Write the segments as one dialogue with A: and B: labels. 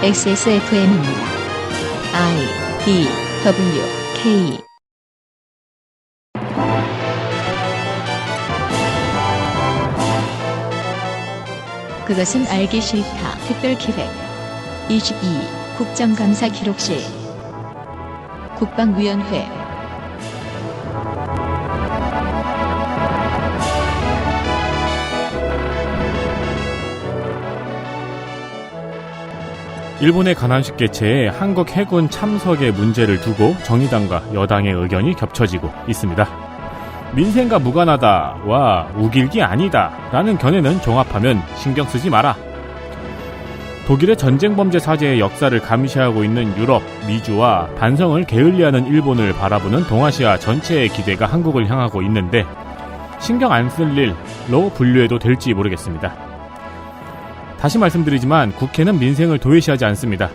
A: XSFM입니다. I, D, W, K 그것은 알기 싫다. 특별기획 22. 국정감사 기록실 국방위원회
B: 일본의 가난식 개최에 한국 해군 참석의 문제를 두고 정의당과 여당의 의견이 겹쳐지고 있습니다. 민생과 무관하다와 우길기 아니다라는 견해는 종합하면 신경 쓰지 마라. 독일의 전쟁범죄 사제의 역사를 감시하고 있는 유럽, 미주와 반성을 게을리하는 일본을 바라보는 동아시아 전체의 기대가 한국을 향하고 있는데 신경 안 쓸 일로 분류해도 될지 모르겠습니다. 다시 말씀드리지만 국회는 민생을 도외시하지 않습니다.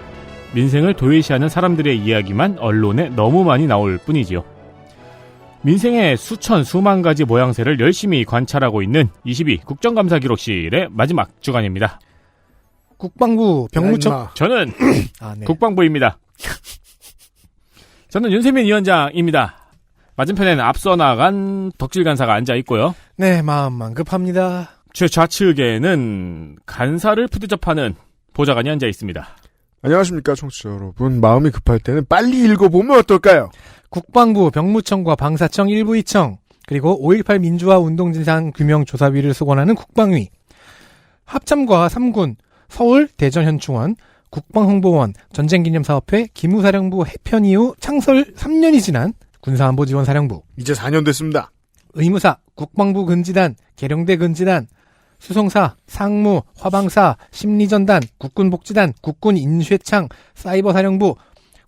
B: 민생을 도외시하는 사람들의 이야기만 언론에 너무 많이 나올 뿐이지요. 민생의 수만 가지 모양새를 열심히 관찰하고 있는 22 국정감사 기록실의 마지막 주간입니다.
C: 국방부 병무청
B: 저는 네. 국방부입니다. 저는 윤세민 위원장입니다. 맞은편에는 앞서 나간 덕질 간사가 앉아 있고요.
C: 네, 마음만 급합니다.
B: 최좌측에는 간사를 푸드접하는 보좌관이 앉아 있습니다.
D: 안녕하십니까 청취자 여러분. 마음이 급할 때는 빨리 읽어보면 어떨까요?
C: 국방부 병무청과 방사청 1부 2청 그리고 5.18 민주화 운동진상 규명조사위를 수건하는 국방위 합참과 3군 서울 대전현충원 국방홍보원 전쟁기념사업회 기무사령부 해편 이후 창설 3년이 지난 군사안보지원사령부
D: 이제 4년 됐습니다.
C: 의무사 국방부 근지단 계룡대 근지단 수송사, 상무, 화방사, 심리전단, 국군복지단, 국군인쇄창, 사이버사령부,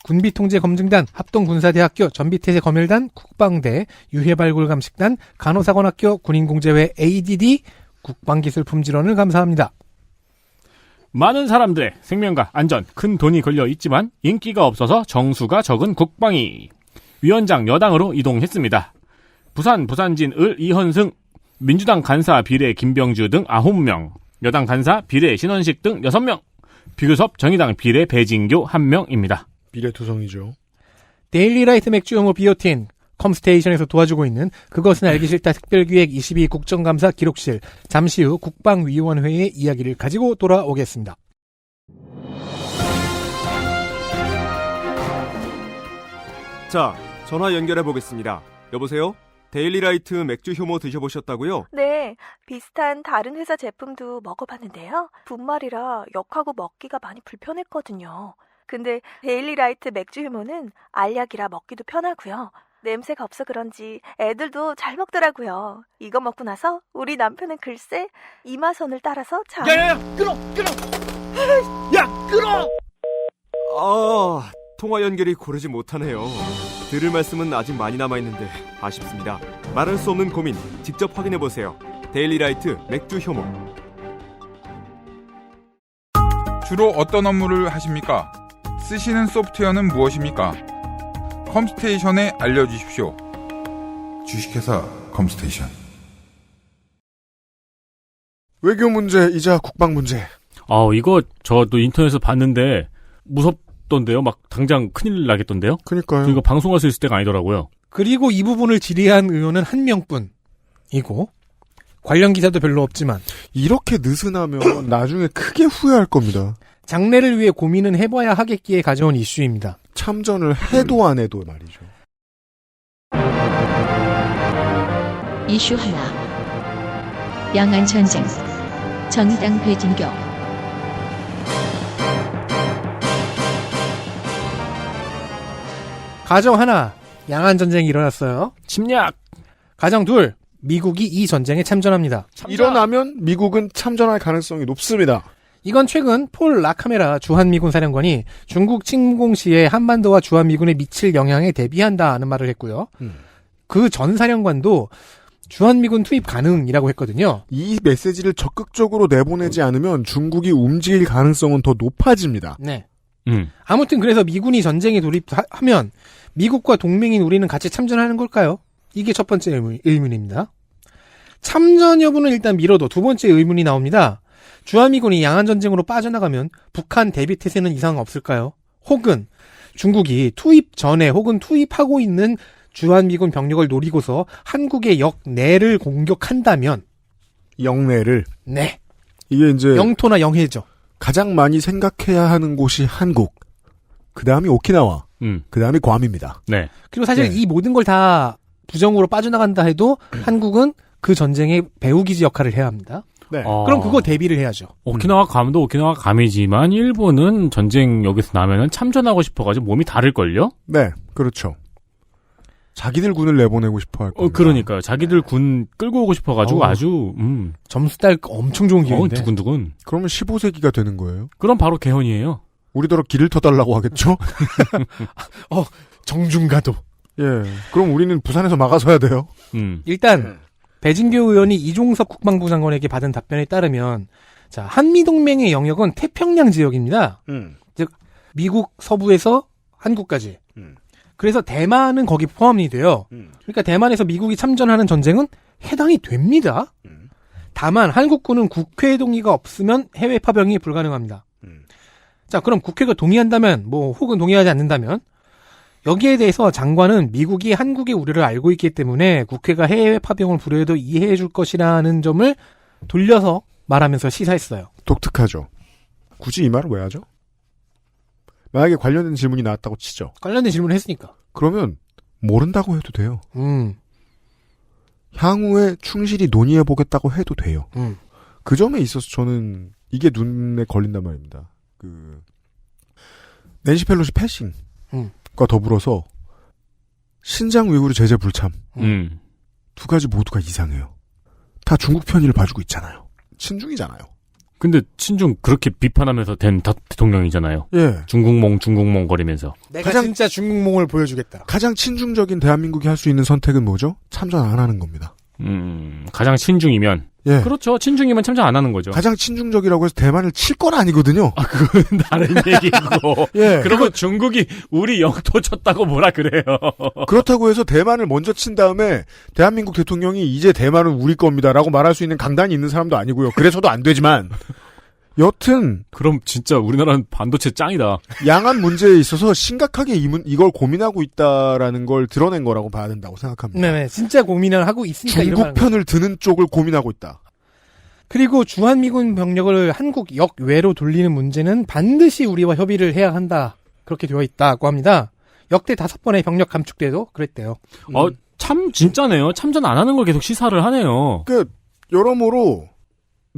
C: 군비통제검증단, 합동군사대학교, 전비태세검열단, 국방대, 유해발굴감식단, 간호사관학교, 군인공제회 ADD, 국방기술품질원을 감사합니다.
B: 많은 사람들의 생명과 안전, 큰 돈이 걸려 있지만 인기가 없어서 정수가 적은 국방위. 위원장 여당으로 이동했습니다. 부산진 을 이현승, 민주당 간사 비례 김병주 등 9명, 여당 간사 비례 신원식 등 6명, 비교섭 정의당 비례 배진교 1명입니다.
D: 비례투성이죠.
C: 데일리라이트 맥주 혐오 비오틴, 컴스테이션에서 도와주고 있는 그것은 알기 싫다 특별기획 22 국정감사 기록실, 잠시 후 국방위원회의 이야기를 가지고 돌아오겠습니다.
E: 자, 전화 연결해 보겠습니다. 여보세요? 데일리라이트 맥주 효모 드셔보셨다고요?
F: 네, 비슷한 다른 회사 제품도 먹어봤는데요. 분말이라 역하고 먹기가 많이 불편했거든요. 근데 데일리라이트 맥주 효모는 알약이라 먹기도 편하고요. 냄새가 없어 그런지 애들도 잘 먹더라고요. 이거 먹고 나서 우리 남편은 글쎄 이마선을 따라서 참...
E: 야야야! 끊어! 야! 끊어! 통화 연결이 고르지 못하네요. 들을 말씀은 아직 많이 남아있는데 아쉽습니다. 말할 수 없는 고민 직접 확인해보세요. 데일리라이트 맥주 효모.
G: 주로 어떤 업무를 하십니까? 쓰시는 소프트웨어는 무엇입니까? 컴스테이션에 알려주십시오.
H: 주식회사 컴스테이션.
D: 외교 문제이자 국방 문제.
B: 이거 저도 인터넷에서 봤는데 무섭던데요? 막 당장 큰일 나겠던데요?
D: 그러니까요.
B: 이거 방송할 수 있을 때가 아니더라고요.
C: 그리고 이 부분을 질의한 의원은 한 명뿐이고 관련 기사도 별로 없지만
D: 이렇게 느슨하면 나중에 크게 후회할 겁니다.
C: 장래를 위해 고민은 해봐야 하겠기에 가져온 이슈입니다.
D: 참전을 해도 안 해도 말이죠.
A: 이슈 하나 양안전쟁 정의당 배진교
C: 가정 하나 양안전쟁이 일어났어요.
B: 침략.
C: 가정 둘 미국이 이 전쟁에 참전합니다.
D: 일어나면 미국은 참전할 가능성이 높습니다.
C: 이건 최근 폴 라카메라 주한미군 사령관이 중국 침공 시에 한반도와 주한미군에 미칠 영향에 대비한다는 말을 했고요. 그 전 사령관도 주한미군 투입 가능이라고 했거든요.
D: 이 메시지를 적극적으로 내보내지 않으면 중국이 움직일 가능성은 더 높아집니다.
C: 네. 아무튼 그래서 미군이 전쟁에 돌입하면 미국과 동맹인 우리는 같이 참전하는 걸까요? 이게 첫 번째 의문입니다. 참전 여부는 일단 미뤄도 두 번째 의문이 나옵니다. 주한미군이 양안전쟁으로 빠져나가면 북한 대비태세는 이상 없을까요? 혹은 중국이 투입 전에 혹은 투입하고 있는 주한미군 병력을 노리고서 한국의 역내를 공격한다면
D: 영내를.
C: 네.
D: 이게 이제
C: 영토나 영해죠.
D: 가장 많이 생각해야 하는 곳이 한국. 그 다음이 오키나와. 그 다음이 괌입니다.
B: 네.
C: 그리고 사실
D: 네.
C: 이 모든 걸 다 부정으로 빠져나간다 해도 한국은 그 전쟁의 배후기지 역할을 해야 합니다.
D: 네.
C: 그럼 그거 대비를 해야죠.
B: 오키나와 괌도 오키나와 괌이지만 일본은 전쟁 여기서 나면은 참전하고 싶어가지고 몸이 다를걸요?
D: 네, 그렇죠. 자기들 군을 내보내고 싶어 할 겁니다.
B: 그러니까요. 자기들 군 끌고 오고 싶어가지고 아주
C: 점수 딸 엄청 좋은 기회인데.
B: 두근두근.
D: 그러면 15세기가 되는 거예요?
B: 그럼 바로 개헌이에요.
D: 우리더러 길을 터달라고 하겠죠?
C: 정중가도.
D: 예. 그럼 우리는 부산에서 막아서야 돼요.
C: 일단 배진교 의원이 이종석 국방부 장관에게 받은 답변에 따르면 자, 한미동맹의 영역은 태평양 지역입니다. 즉 미국 서부에서 한국까지. 그래서 대만은 거기 포함이 돼요. 그러니까 대만에서 미국이 참전하는 전쟁은 해당이 됩니다. 다만 한국군은 국회 동의가 없으면 해외 파병이 불가능합니다. 자, 그럼 국회가 동의한다면 혹은 동의하지 않는다면 여기에 대해서 장관은 미국이 한국의 우려를 알고 있기 때문에 국회가 해외 파병을 불여해도 이해해 줄 것이라는 점을 돌려서 말하면서 시사했어요.
D: 독특하죠. 굳이 이 말을 왜 하죠? 만약에 관련된 질문이 나왔다고 치죠.
C: 관련된 질문을 했으니까.
D: 그러면 모른다고 해도 돼요. 향후에 충실히 논의해보겠다고 해도 돼요. 그 점에 있어서 저는 이게 눈에 걸린단 말입니다. 낸시 펠로시 패싱과 더불어서 신장 위구르 제재 불참 두 가지 모두가 이상해요. 다 중국 편의를 봐주고 있잖아요. 친중이잖아요.
B: 근데 친중 그렇게 비판하면서 된 대통령이잖아요.
D: 예.
B: 중국몽 거리면서.
C: 내가 진짜 중국몽을 보여주겠다.
D: 가장 친중적인 대한민국이 할 수 있는 선택은 뭐죠? 참전 안 하는 겁니다.
B: 가장 친중이면.
D: 예.
B: 그렇죠. 친중이면 참전 안 하는 거죠.
D: 가장 친중적이라고 해서 대만을 칠 건 아니거든요.
B: 그건 다른 얘기고.
D: 예.
B: 그리고 중국이 우리 영토 쳤다고 뭐라 그래요.
D: 그렇다고 해서 대만을 먼저 친 다음에 대한민국 대통령이 이제 대만은 우리 겁니다라고 말할 수 있는 강단이 있는 사람도 아니고요. 그래서도 안 되지만 여튼
B: 그럼 진짜 우리나라는 반도체 짱이다.
D: 양안 문제에 있어서 심각하게 이걸 고민하고 있다라는 걸 드러낸 거라고 봐야 된다고 생각합니다.
C: 네, 진짜 고민을 하고 있으니까
D: 중국 편을 드는 쪽을 고민하고 있다.
C: 그리고 주한미군 병력을 한국 역외로 돌리는 문제는 반드시 우리와 협의를 해야 한다. 그렇게 되어 있다고 합니다. 역대 5번의 병력 감축 때도 그랬대요.
B: 참 진짜네요. 참전 안 하는 걸 계속 시사를 하네요.
D: 여러모로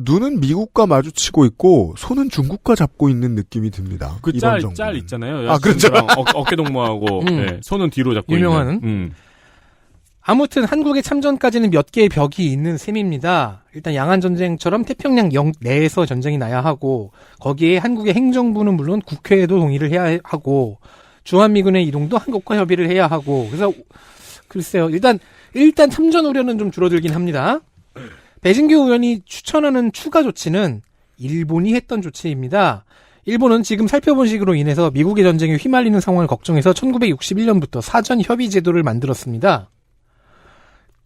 D: 눈은 미국과 마주치고 있고 손은 중국과 잡고 있는 느낌이 듭니다.
B: 그 짤 있잖아요.
D: 그렇죠.
B: 어깨 동무하고 네, 손은 뒤로 잡고
C: 유명한.
B: 있는.
C: 아무튼 한국의 참전까지는 몇 개의 벽이 있는 셈입니다. 일단 양안전쟁처럼 태평양 내에서 전쟁이 나야 하고 거기에 한국의 행정부는 물론 국회에도 동의를 해야 하고 주한미군의 이동도 한국과 협의를 해야 하고 그래서 글쎄요. 일단 참전 우려는 좀 줄어들긴 합니다. 배진교 의원이 추천하는 추가 조치는 일본이 했던 조치입니다. 일본은 지금 살펴본 식으로 인해서 미국의 전쟁에 휘말리는 상황을 걱정해서 1961년부터 사전 협의 제도를 만들었습니다.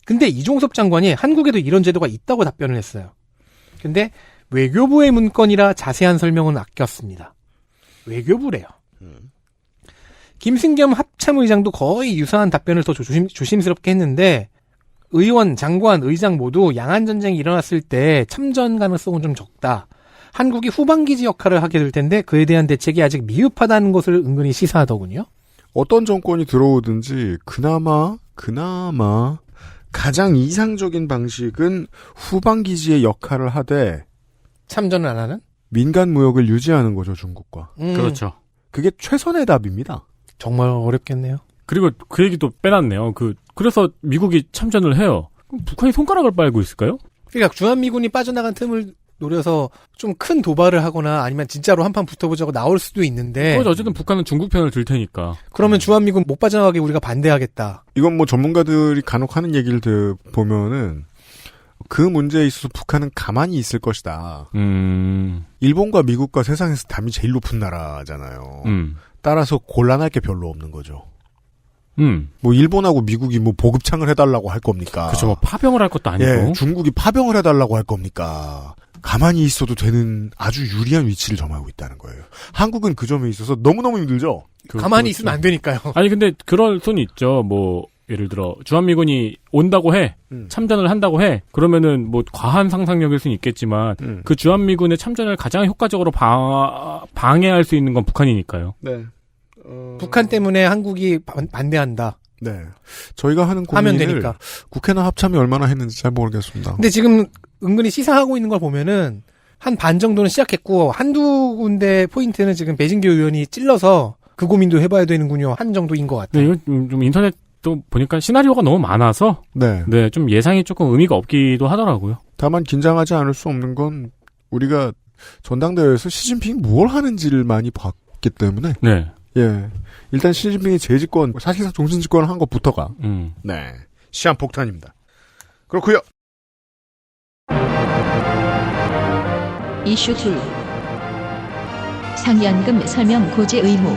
C: 근데 이종섭 장관이 한국에도 이런 제도가 있다고 답변을 했어요. 근데 외교부의 문건이라 자세한 설명은 아꼈습니다. 외교부래요. 김승겸 합참의장도 거의 유사한 답변을 더 조심스럽게 했는데 의원, 장관, 의장 모두 양안전쟁이 일어났을 때 참전 가능성은 좀 적다. 한국이 후방기지 역할을 하게 될 텐데 그에 대한 대책이 아직 미흡하다는 것을 은근히 시사하더군요.
D: 어떤 정권이 들어오든지 그나마 가장 이상적인 방식은 후방기지의 역할을 하되
C: 참전을 안 하는?
D: 민간 무역을 유지하는 거죠, 중국과.
B: 그렇죠.
D: 그게 최선의 답입니다.
C: 정말 어렵겠네요.
B: 그리고 그 얘기도 빼놨네요. 그래서 미국이 참전을 해요. 그럼 북한이 손가락을 빨고 있을까요?
C: 그러니까 주한미군이 빠져나간 틈을 노려서 좀 큰 도발을 하거나 아니면 진짜로 한판 붙어보자고 나올 수도 있는데.
B: 어쨌든 북한은 중국 편을 들 테니까.
C: 그러면 주한미군 못 빠져나가게 우리가 반대하겠다.
D: 이건 뭐 전문가들이 간혹 하는 얘기를 보면은 그 문제에 있어서 북한은 가만히 있을 것이다. 일본과 미국과 세상에서 담이 제일 높은 나라잖아요. 따라서 곤란할 게 별로 없는 거죠. 뭐 일본하고 미국이 뭐 보급창을 해달라고 할 겁니까?
B: 그렇죠. 뭐 파병을 할 것도 아니고.
D: 예, 중국이 파병을 해달라고 할 겁니까? 가만히 있어도 되는 아주 유리한 위치를 점하고 있다는 거예요. 한국은 그 점에 있어서 너무너무 힘들죠?
C: 가만히 있으면 안 되니까요.
B: 아니 근데 그럴 수는 있죠. 뭐 예를 들어 주한미군이 온다고 해. 참전을 한다고 해. 그러면은 뭐 과한 상상력일 수는 있겠지만 그 주한미군의 참전을 가장 효과적으로 방해할 수 있는 건 북한이니까요.
D: 네.
C: 북한 때문에 한국이 반대한다.
D: 네. 저희가 하는 고민을 되니까. 국회나 합참이 얼마나 했는지 잘 모르겠습니다.
C: 근데 지금 은근히 시사하고 있는 걸 보면은 한 반 정도는 시작했고 한두 군데 포인트는 지금 배진교 의원이 찔러서 그 고민도 해봐야 되는군요. 한 정도인 것 같아요.
B: 네, 이거 좀 인터넷도 보니까 시나리오가 너무 많아서 네, 좀 예상이 조금 의미가 없기도 하더라고요.
D: 다만 긴장하지 않을 수 없는 건 우리가 전당대회에서 시진핑이 뭘 하는지를 많이 봤기 때문에 네. 예. 일단 시진핑이 재집권, 사실상 종신집권을 한 것부터가 네. 시한폭탄입니다. 그렇고요.
A: 이슈 2. 상연금 설명 고지 의무.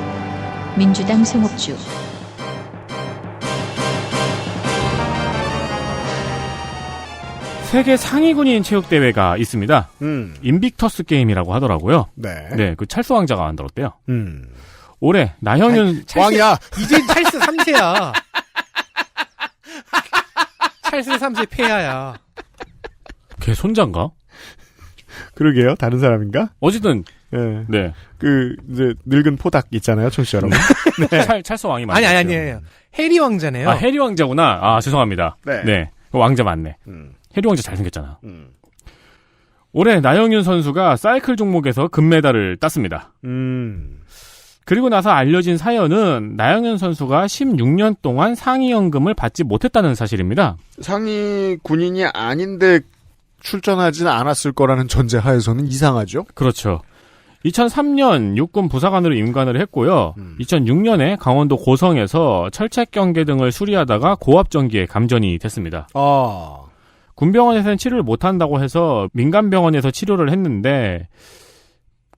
A: 민주당 송옥주.
B: 세계 상위군인 체육대회가 있습니다. 인빅터스 게임이라고 하더라고요.
D: 네.
B: 네, 그 찰스 왕자가 만들었대요. 올해 나형윤
C: 왕이야. 이젠 찰스 3세야. 찰스 3세 폐하야.
B: 걔 손자인가?
D: 그러게요. 다른 사람인가?
B: 어쨌든
D: 네.
B: 네.
D: 그 이제 늙은 포닥 있잖아요, 청취자 여러분.
B: 네. 찰스 왕이 맞죠?
C: 아니. 해리 왕자네요.
B: 아, 해리 왕자구나. 아, 죄송합니다. 네. 왕자 맞네. 해리 왕자 잘생겼잖아. 올해 나영윤 선수가 사이클 종목에서 금메달을 땄습니다. 그리고 나서 알려진 사연은 나영윤 선수가 16년 동안 상위연금을 받지 못했다는 사실입니다.
D: 상위 군인이 아닌데 출전하지는 않았을 거라는 전제하에서는 이상하죠?
B: 그렇죠. 2003년 육군 부사관으로 임관을 했고요. 2006년에 강원도 고성에서 철책 경계 등을 수리하다가 고압전기에 감전이 됐습니다. 군병원에서는 치료를 못한다고 해서 민간병원에서 치료를 했는데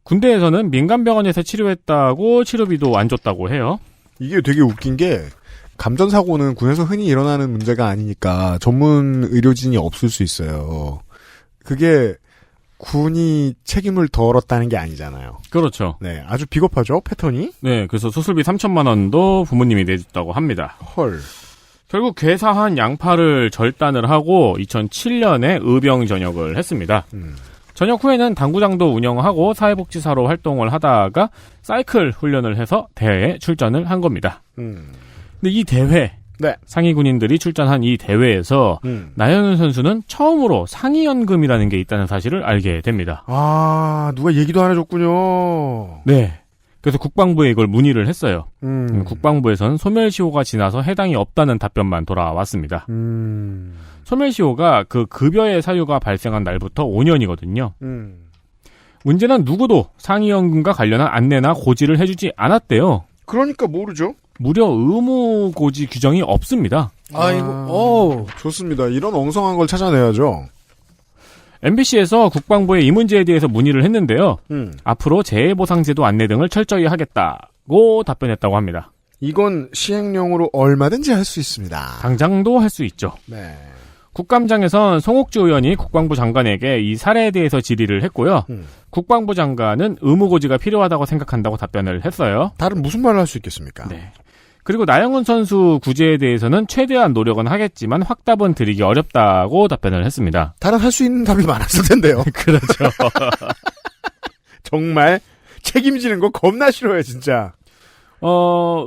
B: 군대에서는 민간병원에서 치료했다고 치료비도 안 줬다고 해요.
D: 이게 되게 웃긴 게 감전사고는 군에서 흔히 일어나는 문제가 아니니까 전문 의료진이 없을 수 있어요. 그게 군이 책임을 덜었다는 게 아니잖아요.
B: 그렇죠.
D: 네, 아주 비겁하죠, 패턴이?
B: 네, 그래서 수술비 3천만 원도 부모님이 내줬다고 합니다.
D: 헐.
B: 결국 괴사한 양파를 절단을 하고 2007년에 의병 전역을 했습니다. 전역 후에는 당구장도 운영하고 사회복지사로 활동을 하다가 사이클 훈련을 해서 대회에 출전을 한 겁니다. 근데 이 대회,
D: 네.
B: 상위 군인들이 출전한 이 대회에서 나영윤 선수는 처음으로 상위연금이라는 게 있다는 사실을 알게 됩니다.
D: 아, 누가 얘기도 안 해줬군요.
B: 네. 그래서 국방부에 이걸 문의를 했어요. 국방부에서는 소멸시효가 지나서 해당이 없다는 답변만 돌아왔습니다. 소멸시효가 그 급여의 사유가 발생한 날부터 5년이거든요. 문제는 누구도 상위연금과 관련한 안내나 고지를 해주지 않았대요.
D: 그러니까 모르죠.
B: 무려 의무 고지 규정이 없습니다.
C: 아이고,
D: 좋습니다. 이런 엉성한 걸 찾아내야죠.
B: MBC에서 국방부에 이 문제에 대해서 문의를 했는데요. 앞으로 재해보상제도 안내 등을 철저히 하겠다고 답변했다고 합니다.
D: 이건 시행령으로 얼마든지 할 수 있습니다.
B: 당장도 할 수 있죠.
D: 네.
B: 국감장에선 송옥주 의원이 국방부 장관에게 이 사례에 대해서 질의를 했고요. 국방부 장관은 의무고지가 필요하다고 생각한다고 답변을 했어요.
D: 다른 무슨 말을 할 수 있겠습니까?
B: 네. 그리고 나영훈 선수 구제에 대해서는 최대한 노력은 하겠지만 확답은 드리기 어렵다고 답변을 했습니다.
D: 다른 할 수 있는 답이 많았을 텐데요.
B: 그렇죠.
D: 정말 책임지는 거 겁나 싫어요, 진짜.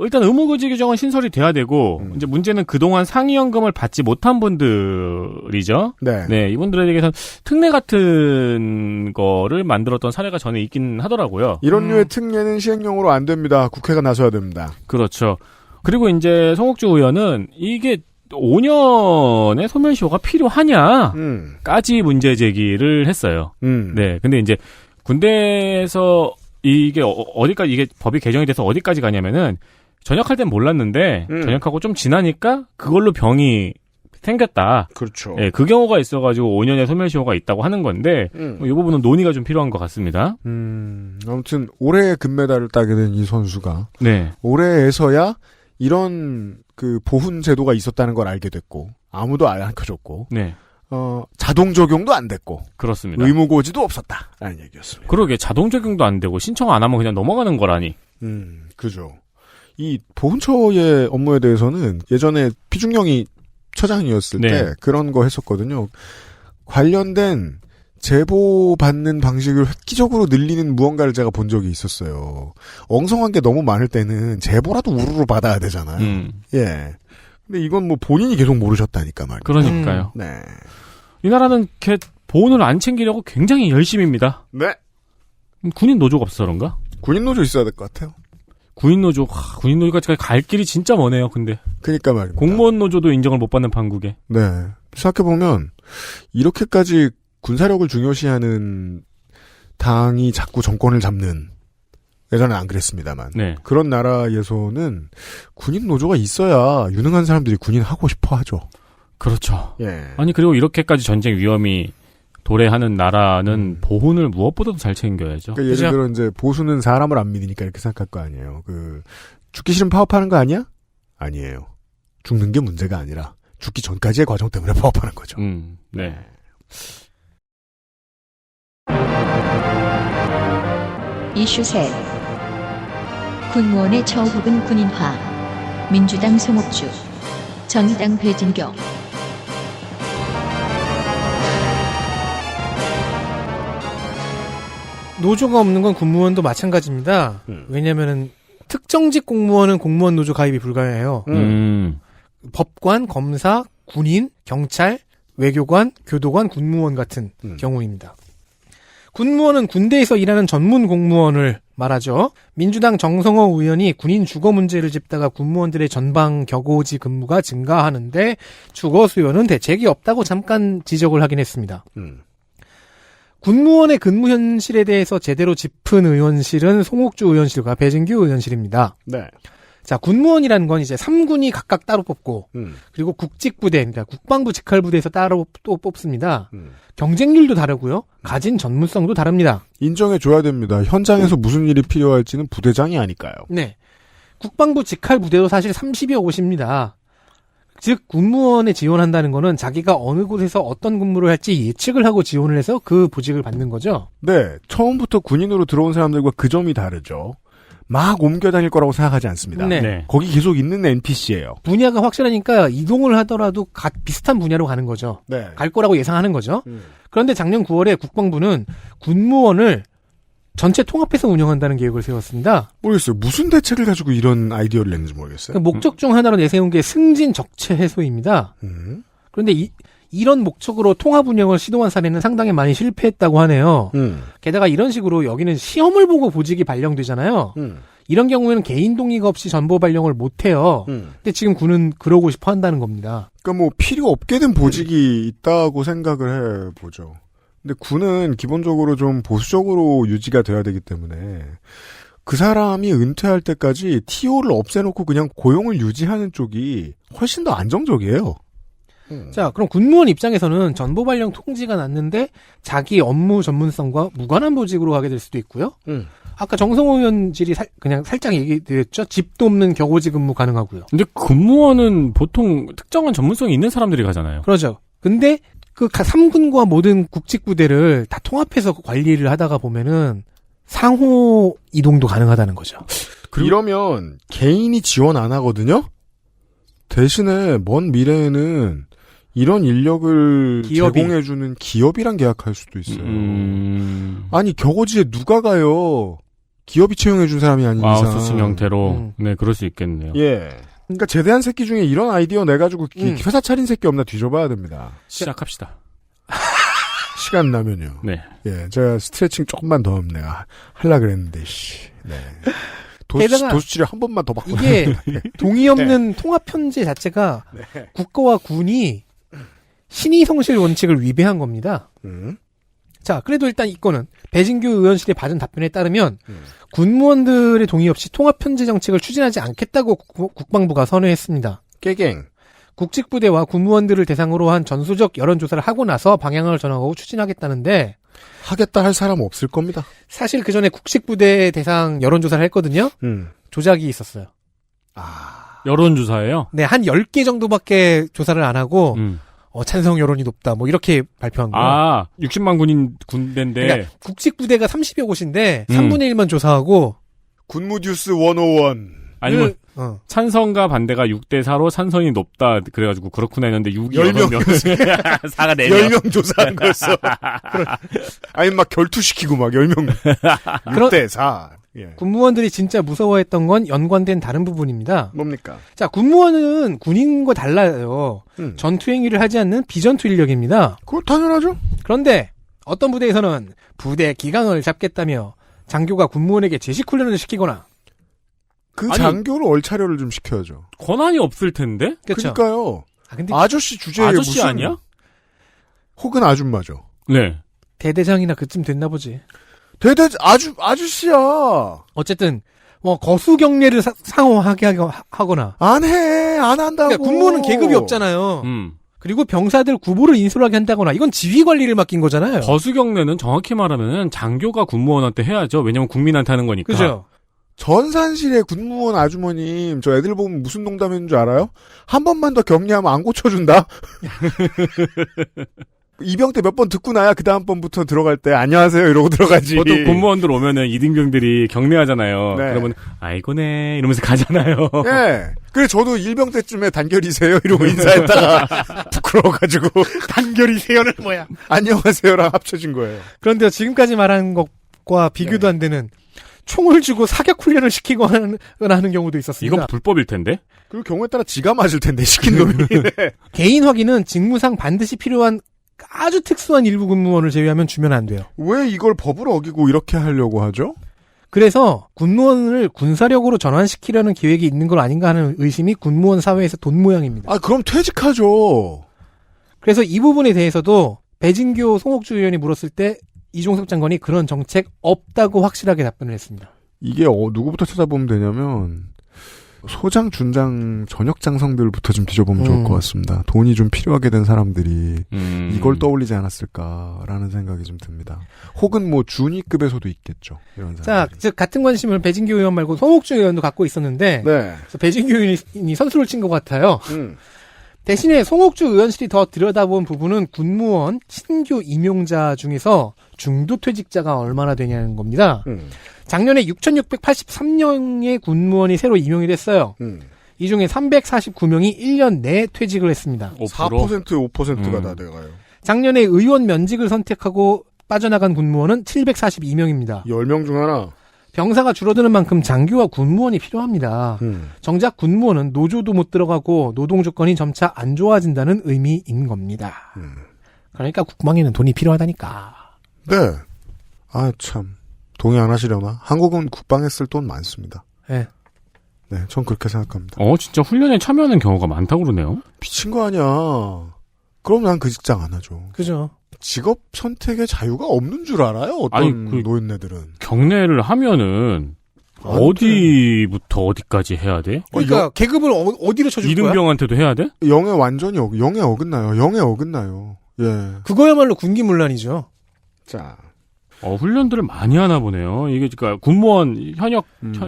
B: 일단 의무고지 규정은 신설이 돼야 되고, 이제 문제는 그동안 상위연금을 받지 못한 분들이죠.
D: 네.
B: 네, 이분들에 대해서는 특례 같은 거를 만들었던 사례가 전에 있긴 하더라고요.
D: 이런 류의 특례는 시행령으로 안 됩니다. 국회가 나서야 됩니다.
B: 그렇죠. 그리고 이제 송옥주 의원은 이게 5년의 소멸시효가 필요하냐까지 문제 제기를 했어요. 네, 근데 이제 군대에서 이게 어디까지 이게 법이 개정이 돼서 어디까지 가냐면은 전역할 땐 몰랐는데 전역하고 좀 지나니까 그걸로 병이 생겼다.
D: 그렇죠.
B: 네, 그 경우가 있어가지고 5년의 소멸시효가 있다고 하는 건데 이 부분은 논의가 좀 필요한 것 같습니다.
D: 아무튼 올해 금메달을 따게 된 이 선수가
B: 네.
D: 올해에서야 이런 그 보훈 제도가 있었다는 걸 알게 됐고 아무도 안 가르쳐줬고
B: 네.
D: 자동 적용도 안 됐고.
B: 그렇습니다.
D: 의무 고지도 없었다라는 얘기였습니다.
B: 그러게 자동 적용도 안 되고 신청 안 하면 그냥 넘어가는 거라니.
D: 그죠. 이 보훈처의 업무에 대해서는 예전에 피중령이 처장이었을 때 그런 거 했었거든요. 관련된 제보받는 방식을 획기적으로 늘리는 무언가를 제가 본 적이 있었어요. 엉성한 게 너무 많을 때는 제보라도 우르르 받아야 되잖아요. 예. 근데 이건 뭐 본인이 계속 모르셨다니까 말이에요.
B: 그러니까요.
D: 네.
B: 이 나라는 보훈을 안 챙기려고 굉장히 열심입니다.
D: 네.
B: 군인 노조가 없어서 그런가?
D: 군인 노조 있어야 될 것 같아요.
B: 군인 노조까지 갈 길이 진짜 머네요, 근데.
D: 그니까 말입니다.
B: 공무원 노조도 인정을 못 받는 판국에.
D: 네. 생각해보면, 이렇게까지 군사력을 중요시하는 당이 자꾸 정권을 잡는, 예전엔 안 그랬습니다만.
B: 네.
D: 그런 나라에서는 군인 노조가 있어야 유능한 사람들이 군인 하고 싶어 하죠.
B: 그렇죠.
D: 예.
B: 아니, 그리고 이렇게까지 전쟁 위험이 도래하는 나라는 보훈을 무엇보다도 잘 챙겨야죠.
D: 그러니까 예를 들어 이제 보수는 사람을 안 믿으니까 이렇게 생각할 거 아니에요. 죽기 싫으면 파업하는 거 아니야? 아니에요. 죽는 게 문제가 아니라 죽기 전까지의 과정 때문에 파업하는 거죠.
B: 네.
A: 이슈 셋. 군무원의 처우 혹은 군인화. 민주당 송옥주. 정의당 배진경.
C: 노조가 없는 건 군무원도 마찬가지입니다. 왜냐면은 특정직 공무원은 공무원 노조 가입이 불가해요. 법관, 검사, 군인, 경찰, 외교관, 교도관, 군무원 같은 경우입니다. 군무원은 군대에서 일하는 전문 공무원을 말하죠. 민주당 정성호 의원이 군인 주거 문제를 짚다가 군무원들의 전방 격오지 근무가 증가하는데 주거 수요는 대책이 없다고 잠깐 지적을 하긴 했습니다. 군무원의 근무 현실에 대해서 제대로 짚은 의원실은 송옥주 의원실과 배진규 의원실입니다.
D: 네.
C: 자, 군무원이라는 건 이제 3군이 각각 따로 뽑고, 그리고 국직부대, 그러니까 국방부 직할부대에서 따로 또 뽑습니다. 경쟁률도 다르고요. 가진 전문성도 다릅니다.
D: 인정해줘야 됩니다. 현장에서 무슨 일이 필요할지는 부대장이 아니까요.
C: 네. 국방부 직할부대도 사실 30여 곳입니다. 즉 군무원에 지원한다는 거는 자기가 어느 곳에서 어떤 근무를 할지 예측을 하고 지원을 해서 그 보직을 받는 거죠.
D: 네. 처음부터 군인으로 들어온 사람들과 그 점이 다르죠. 막 옮겨 다닐 거라고 생각하지 않습니다.
C: 네.
D: 거기 계속 있는 NPC예요.
C: 분야가 확실하니까 이동을 하더라도 비슷한 분야로 가는 거죠.
D: 네.
C: 갈 거라고 예상하는 거죠. 그런데 작년 9월에 국방부는 군무원을 전체 통합해서 운영한다는 계획을 세웠습니다.
D: 모르겠어요. 무슨 대책을 가지고 이런 아이디어를 냈는지 모르겠어요.
C: 그러니까 목적 중 하나로 내세운 게 승진 적체 해소입니다. 그런데 이런 목적으로 통합 운영을 시도한 사례는 상당히 많이 실패했다고 하네요. 게다가 이런 식으로 여기는 시험을 보고 보직이 발령되잖아요. 이런 경우에는 개인 동의가 없이 전보 발령을 못해요. 근데 지금 군은 그러고 싶어 한다는 겁니다.
D: 그러니까 뭐 필요 없게 된 보직이 있다고 생각을 해보죠. 근데 군은 기본적으로 좀 보수적으로 유지가 돼야 되기 때문에 그 사람이 은퇴할 때까지 TO를 없애놓고 그냥 고용을 유지하는 쪽이 훨씬 더 안정적이에요.
C: 자, 그럼 군무원 입장에서는 전보 발령 통지가 났는데 자기 업무 전문성과 무관한 보직으로 가게 될 수도 있고요. 아까 정성호 의원실이 그냥 살짝 얘기드렸죠. 집도 없는 격오지 근무 가능하고요.
B: 근데 근무원은 보통 특정한 전문성이 있는 사람들이 가잖아요.
C: 그렇죠. 근데 그 3군과 모든 국직부대를 다 통합해서 관리를 하다가 보면은 상호 이동도 가능하다는 거죠.
D: 이러면 개인이 지원 안 하거든요? 대신에 먼 미래에는 이런 인력을 제공해주는 기업이랑 계약할 수도 있어요. 아니, 격오지에 누가 가요? 기업이 채용해준 사람이 아닌 이상.
B: 아웃소싱 형태로. 네, 그럴 수 있겠네요.
D: 예. 그러니까 제대한 새끼 중에 이런 아이디어 내가지고 회사 차린 새끼 없나 뒤져봐야 됩니다.
B: 시작합시다.
D: 시간 나면요.
B: 네.
D: 예, 제가 스트레칭 조금만 더 하면 내가 하려고 그랬는데, 네. 도수치를 한 번만 더 바꿔.
C: 이게 동의 없는 통합 편제 자체가 국가와 군이 신의 성실 원칙을 위배한 겁니다. 자, 그래도 일단 이거는 배진규 의원실이 받은 답변에 따르면 군무원들의 동의 없이 통합 편제 정책을 추진하지 않겠다고 국방부가 선회했습니다.
D: 깨갱.
C: 국직부대와 군무원들을 대상으로 한 전수적 여론조사를 하고 나서 방향을 정하고 추진하겠다는데
D: 하겠다 할 사람 없을 겁니다.
C: 사실 그 전에 국직부대 대상 여론조사를 했거든요. 조작이 있었어요.
B: 여론조사예요?
C: 네, 한 10개 정도밖에 조사를 안 하고 찬성 여론이 높다. 뭐 이렇게 발표한 거예요.
B: 아, 60만 군인 군대인데.
C: 그러니까 국직 부대가 30여 곳인데 3분의 1만 조사하고
D: 군무뉴스 101.
B: 아니면 찬성과 반대가 6대4로 찬성이 높다 그래가지고 그렇구나 했는데 6이
D: 10명
B: 4가 4명
D: 10명 조사한 거였어. 아니 막 결투시키고 막 10명 6대4. 예.
C: 군무원들이 진짜 무서워했던 건 연관된 다른 부분입니다.
D: 뭡니까?
C: 자, 군무원은 군인과 달라요. 전투 행위를 하지 않는 비전투 인력입니다.
D: 그거 당연하죠.
C: 그런데 어떤 부대에서는 부대 기강을 잡겠다며 장교가 군무원에게 제식 훈련을 시키거나
D: 그 장교를 얼차려를 좀 시켜야죠.
B: 권한이 없을 텐데?
C: 그렇죠.
D: 그러니까요.
C: 근데
D: 아저씨 주제에
B: 아저씨
D: 무슨
B: 아니야?
D: 혹은 아줌마죠.
B: 네.
C: 대대장이나 그쯤 됐나 보지.
D: 아저씨야.
C: 어쨌든 뭐 거수 경례를 상호하게 하거나
D: 안 한다고.
C: 그러니까 군무원은 계급이 없잖아요. 그리고 병사들 구보를 인솔하게 한다거나 이건 지휘 관리를 맡긴 거잖아요.
B: 거수경례는 정확히 말하면 장교가 군무원한테 해야죠. 왜냐면 국민한테 하는 거니까.
C: 그죠.
D: 전산실의 군무원 아주머님, 저 애들 보면 무슨 농담인 줄 알아요? 한 번만 더 격리하면 안 고쳐준다? 이병 때 몇 번 듣고 나야 그 다음 번부터 들어갈 때 안녕하세요 이러고 들어가지.
B: 보통 군무원들 오면은 이등병들이 격리하잖아요.
D: 네.
B: 그러면 아이고네 이러면서 가잖아요.
D: 예. 그래 저도 일병 때쯤에 단결이세요 이러고 인사했다가 부끄러워가지고
C: 단결이세요는 뭐야?
D: 안녕하세요랑 합쳐진 거예요.
C: 그런데 지금까지 말한 것과 비교도 안 되는 총을 주고 사격 훈련을 시키고 하는 경우도 있었습니다.
B: 이건 불법일 텐데?
D: 그 경우에 따라 지가 맞을 텐데 시킨 놈이. 네.
C: 개인 확인은 직무상 반드시 필요한 아주 특수한 일부 군무원을 제외하면 주면 안 돼요.
D: 왜 이걸 법을 어기고 이렇게 하려고 하죠?
C: 그래서 군무원을 군사력으로 전환시키려는 계획이 있는 건 아닌가 하는 의심이 군무원 사회에서 돈 모양입니다.
D: 아, 그럼 퇴직하죠.
C: 그래서 이 부분에 대해서도 배진교 송옥주 의원이 물었을 때 이종석 장관이 그런 정책 없다고 확실하게 답변을 했습니다.
D: 이게 누구부터 찾아보면 되냐면 소장, 준장, 전역 장성들부터 좀 뒤져보면 좋을 것 같습니다. 돈이 좀 필요하게 된 사람들이 이걸 떠올리지 않았을까라는 생각이 좀 듭니다. 혹은 뭐 준위급에서도 있겠죠. 이런 사람들이.
C: 자, 즉 같은 관심을 배진교 의원 말고 송옥주 의원도 갖고 있었는데
D: 네.
C: 그래서 배진교 의원이 선수를 친 것 같아요. 대신에 송옥주 의원실이 더 들여다본 부분은 군무원 신규 임용자 중에서 중도 퇴직자가 얼마나 되냐는 겁니다. 작년에 6,683명의 군무원이 새로 임용이 됐어요. 이 중에 349명이 1년 내에 퇴직을 했습니다.
D: 4%, 5%가 다 돼가요.
C: 작년에 의원 면직을 선택하고 빠져나간 군무원은 742명입니다.
D: 10명 중 하나.
C: 병사가 줄어드는 만큼 장교와 군무원이 필요합니다. 정작 군무원은 노조도 못 들어가고 노동 조건이 점차 안 좋아진다는 의미인 겁니다. 그러니까 국방에는 돈이 필요하다니까.
D: 네. 아, 참. 동의 안 하시려나? 한국은 국방에 쓸 돈 많습니다.
C: 네.
D: 네, 전 그렇게 생각합니다.
B: 진짜 훈련에 참여하는 경우가 많다고 그러네요.
D: 미친 거 아니야. 그럼 난 그 직장 안 하죠.
C: 그죠.
D: 직업 선택의 자유가 없는 줄 알아요? 어떤 노인네들은.
B: 경례를 하면은 어디부터 어디까지 해야 돼?
C: 그러니까 계급을 어디로 쳐줄 거야?
B: 이등병한테도 해야 돼?
D: 영에 완전히 영에 어긋나요. 예.
C: 그거야말로 군기문란이죠.
D: 자.
B: 훈련들을 많이 하나 보네요. 이게 그러니까 군무원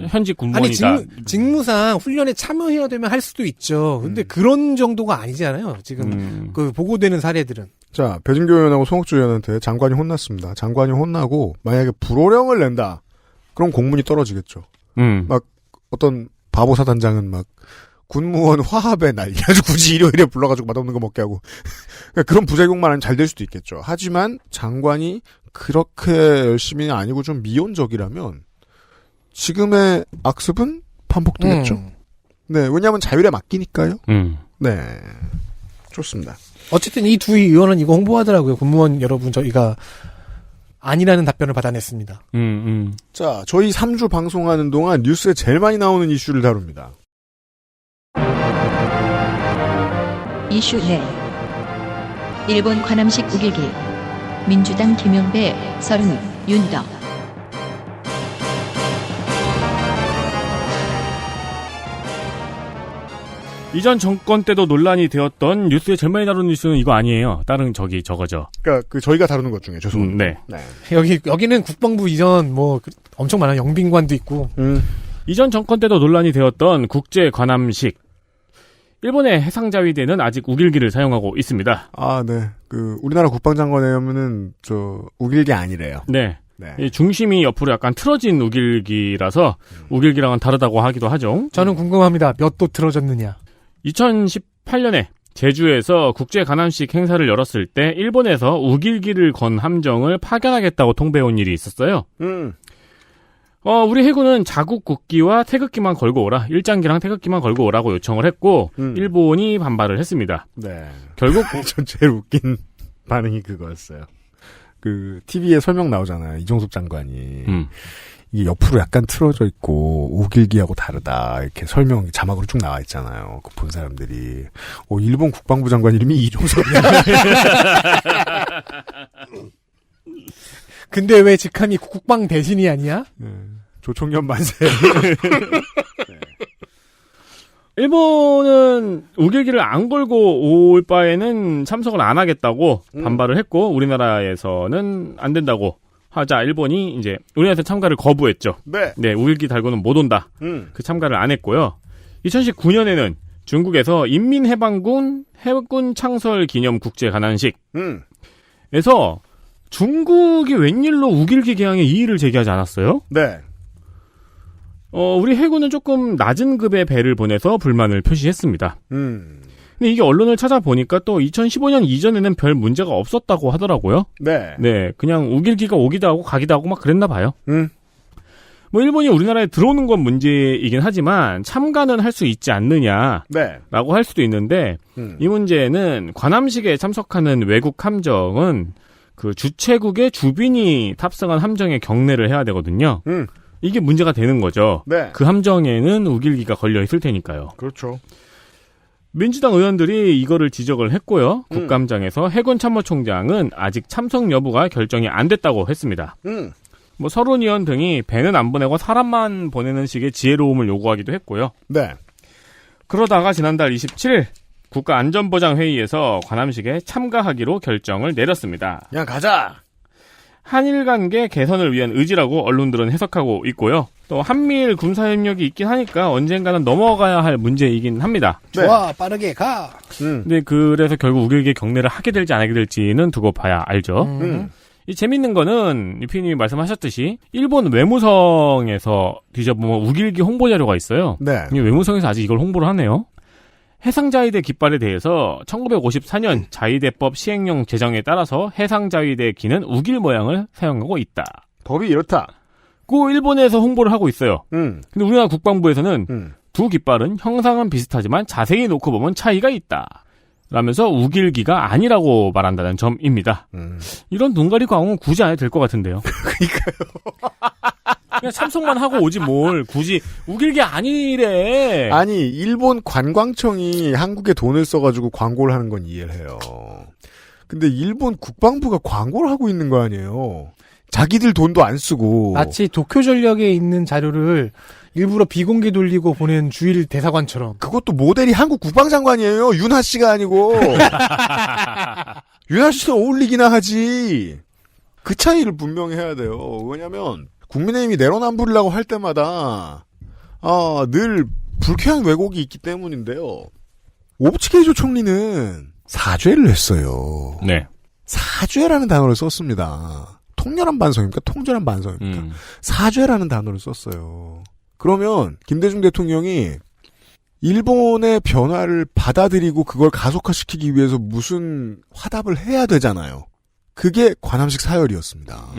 B: 현직 군무원이다.
C: 아니 직무상 훈련에 참여해야 되면 할 수도 있죠. 근데 그런 정도가 아니잖아요. 지금 그 보고되는 사례들은.
D: 자, 배진교 의원하고 송옥주 의원한테 장관이 혼났습니다. 장관이 혼나고 만약에 불호령을 낸다. 그럼 공문이 떨어지겠죠. 막 어떤 바보 사단장은 막 군무원 화합의 날 아주 굳이 일요일에 불러가지고 맛없는 거 먹게 하고 그런 부작용만 하면 잘 될 수도 있겠죠. 하지만 장관이 그렇게 열심히 아니고 좀 미온적이라면 지금의 악습은 반복되겠죠. 네, 왜냐하면 자율에 맡기니까요. 네, 좋습니다.
C: 어쨌든 이 두 의원은 이거 홍보하더라고요. 군무원 여러분 저희가 아니라는 답변을 받아냈습니다.
D: 자, 저희 3주 방송하는 동안 뉴스에 제일 많이 나오는 이슈를 다룹니다.
A: 이슈 내 일본 관함식 우길기 민주당 김용배, 서른, 윤덕.
B: 이전 정권 때도 논란이 되었던 뉴스에 제일 많이 다루는 뉴스는 이거 아니에요. 다른 저거죠.
D: 그러니까 저희가 다루는 것 중에 죄송합니다.
B: 네.
C: 여기는 국방부 이전 엄청 많아요. 영빈관도 있고.
B: 이전 정권 때도 논란이 되었던 국제 관함식. 일본의 해상자위대는 아직 우길기를 사용하고 있습니다.
D: 아, 네. 우리나라 국방장관에 하면은, 우길기 아니래요.
B: 네.
D: 네.
B: 이 중심이 옆으로 약간 틀어진 우길기라서 우길기랑은 다르다고 하기도 하죠.
C: 저는 궁금합니다. 몇 도 틀어졌느냐.
B: 2018년에 제주에서 국제 관함식 행사를 열었을 때 일본에서 우길기를 건 함정을 파견하겠다고 통보해온 일이 있었어요. 우리 해군은 자국 국기와 태극기만 걸고 오라, 일장기랑 태극기만 걸고 오라고 요청을 했고 일본이 반발을 했습니다.
D: 네.
B: 결국
D: 전 제일 웃긴 반응이 그거였어요. TV에 설명 나오잖아요. 이종섭 장관이. 이게 옆으로 약간 틀어져 있고 우길기하고 다르다 이렇게 설명 자막으로 쭉 나와 있잖아요. 그 본 사람들이 일본 국방부 장관 이름이 이종섭이야.
C: 근데 왜 직함이 국방 대신이 아니야?
D: 네. 조총련 만세.
B: 네. 일본은 우길기를 안 걸고 올 바에는 참석을 안 하겠다고 반발을 했고 우리나라에서는 안 된다고 하자 일본이 이제 우리나라에서 참가를 거부했죠.
D: 네.
B: 우길기 달고는 못 온다. 그 참가를 안 했고요. 2019년에는 중국에서 인민해방군 해군 창설 기념 국제 관함식에서 중국이 웬일로 우길기 개항에 이의를 제기하지 않았어요?
D: 네.
B: 우리 해군은 조금 낮은 급의 배를 보내서 불만을 표시했습니다. 근데 이게 언론을 찾아보니까 또 2015년 이전에는 별 문제가 없었다고 하더라고요.
D: 네.
B: 네, 그냥 우길기가 오기도 하고 가기도 하고 막 그랬나 봐요. 일본이 우리나라에 들어오는 건 문제이긴 하지만 참가는 할 수 있지 않느냐라고
D: 네.
B: 할 수도 있는데 이 문제는 관함식에 참석하는 외국 함정은 그 주최국의 주빈이 탑승한 함정에 경례를 해야 되거든요. 이게 문제가 되는 거죠.
D: 네.
B: 그 함정에는 우길기가 걸려 있을 테니까요.
D: 그렇죠.
B: 민주당 의원들이 이거를 지적을 했고요. 국감장에서 해군 참모총장은 아직 참석 여부가 결정이 안 됐다고 했습니다. 서른 의원 등이 배는 안 보내고 사람만 보내는 식의 지혜로움을 요구하기도 했고요.
D: 네.
B: 그러다가 지난달 27일 국가안전보장회의에서 관함식에 참가하기로 결정을 내렸습니다.
D: 그냥 가자.
B: 한일 관계 개선을 위한 의지라고 언론들은 해석하고 있고요. 또 한미일 군사협력이 있긴 하니까 언젠가는 넘어가야 할 문제이긴 합니다.
D: 네.
C: 좋아, 빠르게 가.
B: 근데 그래서 결국 우길기 경례를 하게 될지 안 하게 될지는 두고 봐야 알죠. 이 재밌는 거는 유피님이 말씀하셨듯이 일본 외무성에서 뒤져보면 우길기 홍보 자료가 있어요.
D: 네.
B: 이 외무성에서 아직 이걸 홍보를 하네요. 해상자위대 깃발에 대해서 1954년 자위대법 시행령 제정에 따라서 해상자위대 기는 우길 모양을 사용하고 있다.
D: 법이 이렇다.
B: 그 일본에서 홍보를 하고 있어요. 근데 우리나라 국방부에서는 두 깃발은 형상은 비슷하지만 자세히 놓고 보면 차이가 있다. 라면서 우길기가 아니라고 말한다는 점입니다. 이런 눈가리 광은 굳이 안 해도 될 것 같은데요.
D: 그러니까요.
B: 그냥 참석만 하고 오지 뭘 굳이 우길기 아니래.
D: 아니 일본 관광청이 한국에 돈을 써가지고 광고를 하는 건 이해를 해요. 근데 일본 국방부가 광고를 하고 있는 거 아니에요. 자기들 돈도 안 쓰고.
C: 마치 도쿄전력에 있는 자료를 일부러 비공개 돌리고 보낸 주일 대사관처럼.
D: 그것도 모델이 한국 국방장관이에요. 윤하 씨가 아니고. 윤하 씨도 어울리기나 하지. 그 차이를 분명히 해야 돼요. 왜냐면 국민의힘이 내로남불이라고 할 때마다 늘 불쾌한 왜곡이 있기 때문인데요. 오부치게이조 총리는 사죄를 했어요.
B: 네.
D: 사죄라는 단어를 썼습니다. 통렬한 반성입니까? 통절한 반성입니까? 사죄라는 단어를 썼어요. 그러면 김대중 대통령이 일본의 변화를 받아들이고 그걸 가속화시키기 위해서 무슨 화답을 해야 되잖아요. 그게 관함식 사열이었습니다.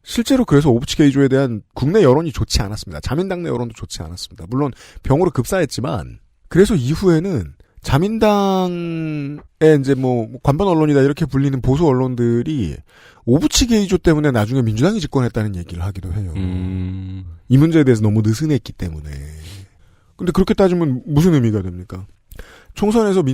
D: 실제로 그래서 오부치게이조에 대한 국내 여론이 좋지 않았습니다. 자민당 내 여론도 좋지 않았습니다. 물론 병으로 급사했지만 그래서 이후에는 자민당의 이제 관반 언론이다 이렇게 불리는 보수 언론들이 오부치게이조 때문에 나중에 민주당이 집권했다는 얘기를 하기도 해요. 이 문제에 대해서 너무 느슨했기 때문에. 근데 그렇게 따지면 무슨 의미가 됩니까? 총선에서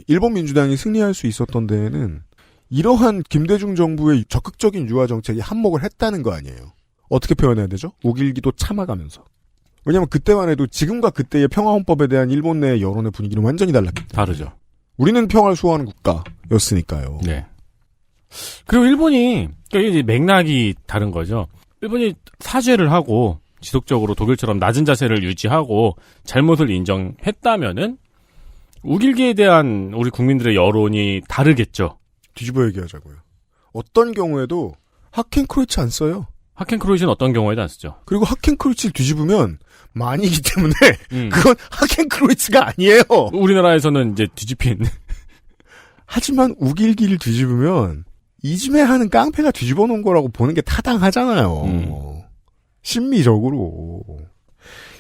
D: 일본 민주당이 승리할 수 있었던 데에는 이러한 김대중 정부의 적극적인 유화 정책이 한몫을 했다는 거 아니에요. 어떻게 표현해야 되죠? 우길기도 참아가면서. 왜냐면 그때만 해도 지금과 그때의 평화헌법에 대한 일본 내 여론의 분위기는 완전히 달랐기 때문에.
B: 다르죠.
D: 우리는 평화를 수호하는 국가였으니까요.
B: 네. 그리고 일본이, 그러니까 이제 맥락이 다른 거죠. 일본이 사죄를 하고 지속적으로 독일처럼 낮은 자세를 유지하고 잘못을 인정했다면은 우길기에 대한 우리 국민들의 여론이 다르겠죠.
D: 뒤집어 얘기하자고요. 어떤 경우에도 하켄크로이츠 안 써요.
B: 하켄크로이츠는 어떤 경우에도 안 쓰죠.
D: 그리고 하켄크로이츠를 뒤집으면 많이기 때문에 그건 하켄크로이츠가 아니에요.
B: 우리나라에서는 이제 뒤집힌.
D: 하지만 우길기를 뒤집으면 이즘에 하는 깡패가 뒤집어 놓은 거라고 보는 게 타당하잖아요. 심미적으로.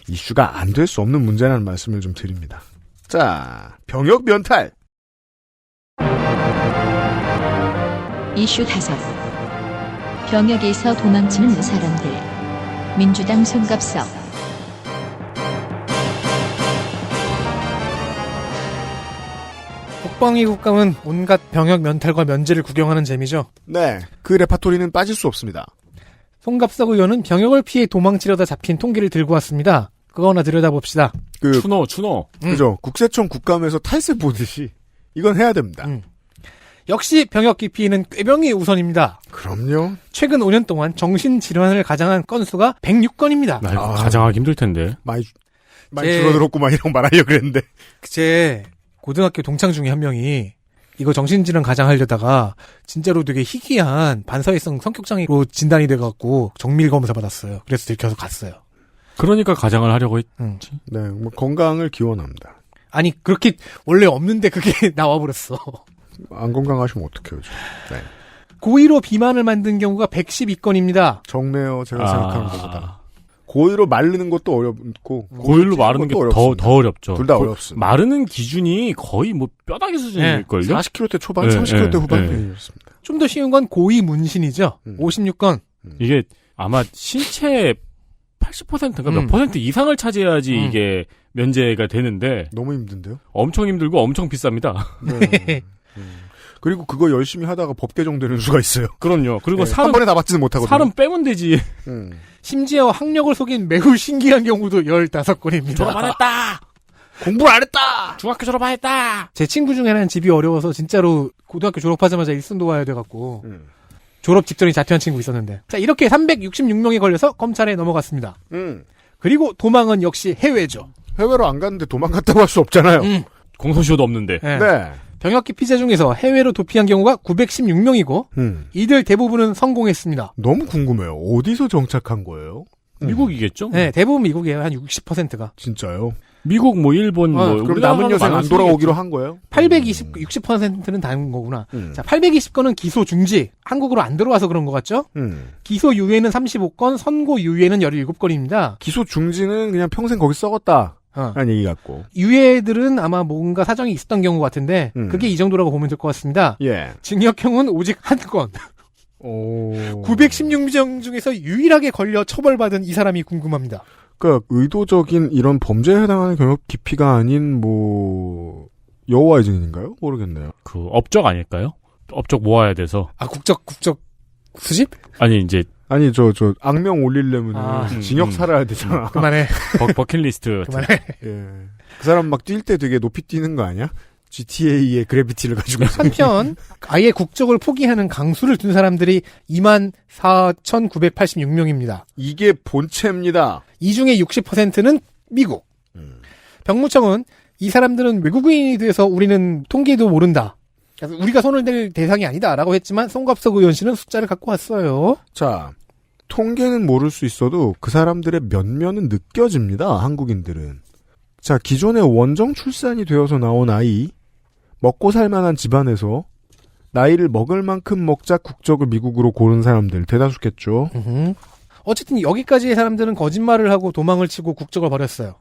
D: 이슈가 안 될 수 없는 문제라는 말씀을 좀 드립니다. 자, 병역 면탈.
A: 이슈 5. 병역에서 도망치는 사람들. 민주당 손갑석.
C: 국방위 국감은 온갖 병역 면탈과 면제를 구경하는 재미죠.
D: 네, 그 레파토리는 빠질 수 없습니다.
C: 송갑석 의원은 병역을 피해 도망치려다 잡힌 통계를 들고 왔습니다. 그거 하나 들여다봅시다.
B: 추노.
D: 그죠. 국세청 국감에서 탈세 보듯이 이건 해야 됩니다.
C: 역시 병역 기피는 꾀병이 우선입니다.
D: 그럼요.
C: 최근 5년 동안 정신질환을 가장한 건수가 106건입니다.
B: 가장하기 힘들 텐데.
D: 많이 줄어들었구만 이런 말 하려고 그랬는데.
C: 제 고등학교 동창 중에 한 명이 이거 정신질환 가장하려다가 진짜로 되게 희귀한 반사회성 성격장애로 진단이 돼갖고 정밀검사 받았어요. 그래서 들켜서 갔어요.
B: 그러니까 가장을 하려고 했지.
D: 네, 뭐 건강을 기원합니다.
C: 아니 그렇게 원래 없는데 그게 나와버렸어.
D: 안 건강하시면 어떡해요. 네.
C: 고의로 비만을 만든 경우가 112건입니다.
D: 적네요. 제가 생각하는 것보다. 고의로 마르는 것도 어렵고
B: 고의로 마르는 게 더 어렵죠.
D: 둘 다 어렵습니다.
B: 마르는 기준이 거의 뭐 뼈다귀 수준일걸요?
D: 40kg대 초반, 30kg대 후반이었습니다.
C: 좀 더 쉬운 건 고의 문신이죠. 56건.
B: 이게 아마 신체 80%인가 몇 퍼센트 이상을 차지해야지 이게 면제가 되는데
D: 너무 힘든데요?
B: 엄청 힘들고 엄청 비쌉니다.
C: 네.
D: 그리고 그거 열심히 하다가 법 개정되는 수가 있어요.
B: 그럼요. 그리고
D: 네, 한 번에 다 받지는 못하거든요.
B: 살은 빼면 되지.
C: 심지어 학력을 속인 매우 신기한 경우도 15건입니다.
B: 졸업 안 했다.
D: 공부를 안 했다.
B: 중학교 졸업 안 했다.
C: 제 친구 중에 하나는 집이 어려워서 진짜로 고등학교 졸업하자마자 일순도 와야 돼갖고 졸업 직전에 자퇴한 친구 있었는데. 자, 이렇게 366명이 걸려서 검찰에 넘어갔습니다. 그리고 도망은 역시 해외죠.
D: 해외로 안 갔는데 도망갔다고 할 수 없잖아요.
B: 공소시효도 없는데.
C: 네. 병역기 피자 중에서 해외로 도피한 경우가 916명이고 이들 대부분은 성공했습니다.
D: 너무 궁금해요. 어디서 정착한 거예요?
B: 미국이겠죠?
C: 네, 대부분 미국이에요. 한 60%가.
D: 진짜요?
B: 미국, 뭐 일본,
D: 그럼 남은 여생 안 돌아오기로 한 거예요?
C: 60%는 다른 거구나. 자, 820건은 기소 중지. 한국으로 안 들어와서 그런 것 같죠? 기소 유예는 35건, 선고 유예는 17건입니다.
D: 기소 중지는 그냥 평생 거기 썩었다. 라는 얘기 같고.
C: 유예들은 아마 뭔가 사정이 있었던 경우 같은데, 그게 이 정도라고 보면 될 것 같습니다.
D: 예.
C: 징역형은 오직 한 건. 916명 중에서 유일하게 걸려 처벌받은 이 사람이 궁금합니다.
D: 그러니까 의도적인 이런 범죄에 해당하는 경력 깊이가 아닌 여호와의 증인인가요? 모르겠네요.
B: 그 업적 아닐까요? 업적 모아야 돼서.
C: 아, 국적 수집?
B: 아니
D: 저 악명 올리려면 징역 살아야 되잖아.
C: 그만해.
B: 버킷리스트.
C: 그만해.
D: 예. 그 사람 막 뛸 때 되게 높이 뛰는 거 아니야? GTA의 그래비티를 가지고.
C: 한편 아예 국적을 포기하는 강수를 둔 사람들이 24,986명입니다.
D: 이게 본체입니다.
C: 이 중에 60%는 미국. 병무청은 이 사람들은 외국인이 돼서 우리는 통계도 모른다. 그래서 우리가 손을 댈 대상이 아니다라고 했지만 송갑석 의원 씨는 숫자를 갖고 왔어요.
D: 자, 통계는 모를 수 있어도 그 사람들의 면면은 느껴집니다. 한국인들은. 자, 기존에 원정 출산이 되어서 나온 아이, 먹고 살만한 집안에서 나이를 먹을 만큼 먹자 국적을 미국으로 고른 사람들 대다수겠죠.
C: 어쨌든 여기까지의 사람들은 거짓말을 하고 도망을 치고 국적을 버렸어요.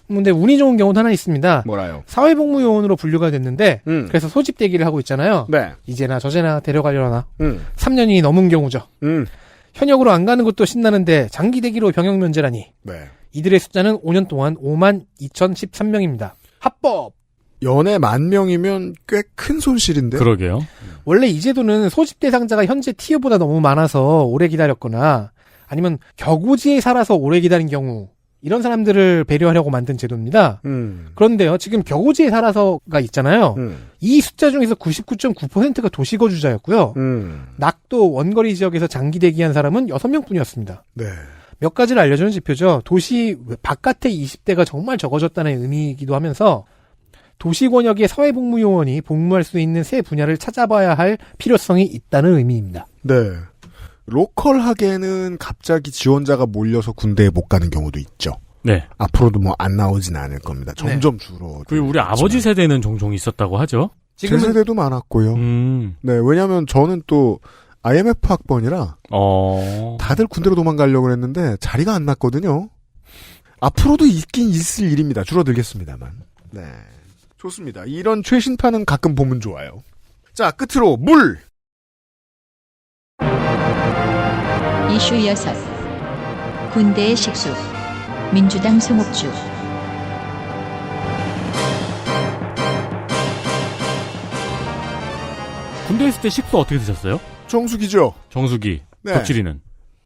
C: 근데 운이 좋은 경우도 하나 있습니다.
D: 뭐라요?
C: 사회복무요원으로 분류가 됐는데 그래서 소집 대기를 하고 있잖아요.
D: 네.
C: 이제나 저제나 데려가려나. 3년이 넘은 경우죠. 현역으로 안 가는 것도 신나는데 장기 대기로 병역 면제라니.
D: 네.
C: 이들의 숫자는 5년 동안 52,013명입니다. 합법!
D: 연애 10,000명이면 꽤 큰 손실인데.
B: 그러게요.
C: 원래 이 제도는 소집 대상자가 현재 티어보다 너무 많아서 오래 기다렸거나 아니면 격오지에 살아서 오래 기다린 경우 이런 사람들을 배려하려고 만든 제도입니다. 그런데요, 지금 격오지에 살아서가 있잖아요. 이 숫자 중에서 99.9%가 도시거주자였고요. 낙도 원거리 지역에서 장기 대기한 사람은 6명뿐이었습니다.
D: 네.
C: 몇 가지를 알려주는 지표죠. 도시 바깥의 20대가 정말 적어졌다는 의미이기도 하면서 도시권역의 사회복무요원이 복무할 수 있는 새 분야를 찾아봐야 할 필요성이 있다는 의미입니다.
D: 네. 로컬하게는 갑자기 지원자가 몰려서 군대에 못 가는 경우도 있죠.
B: 네.
D: 앞으로도 뭐 안 나오진 않을 겁니다. 점점 줄어.
B: 그리고 우리 아버지 세대는 종종 있었다고 하죠.
D: 제 세대도 많았고요. 네, 왜냐하면 저는 또 IMF 학번이라 다들 군대로 도망가려고 했는데 자리가 안 났거든요. 앞으로도 있긴 있을 일입니다. 줄어들겠습니다만. 네, 좋습니다. 이런 최신판은 가끔 보면 좋아요. 자, 끝으로 물.
A: 이슈 6. 군대의 식수. 민주당 송옥주.
B: 군대에 있을 때 식수 어떻게 드셨어요?
D: 정수기죠.
B: 정수기.
D: 네.
B: 덕질이는.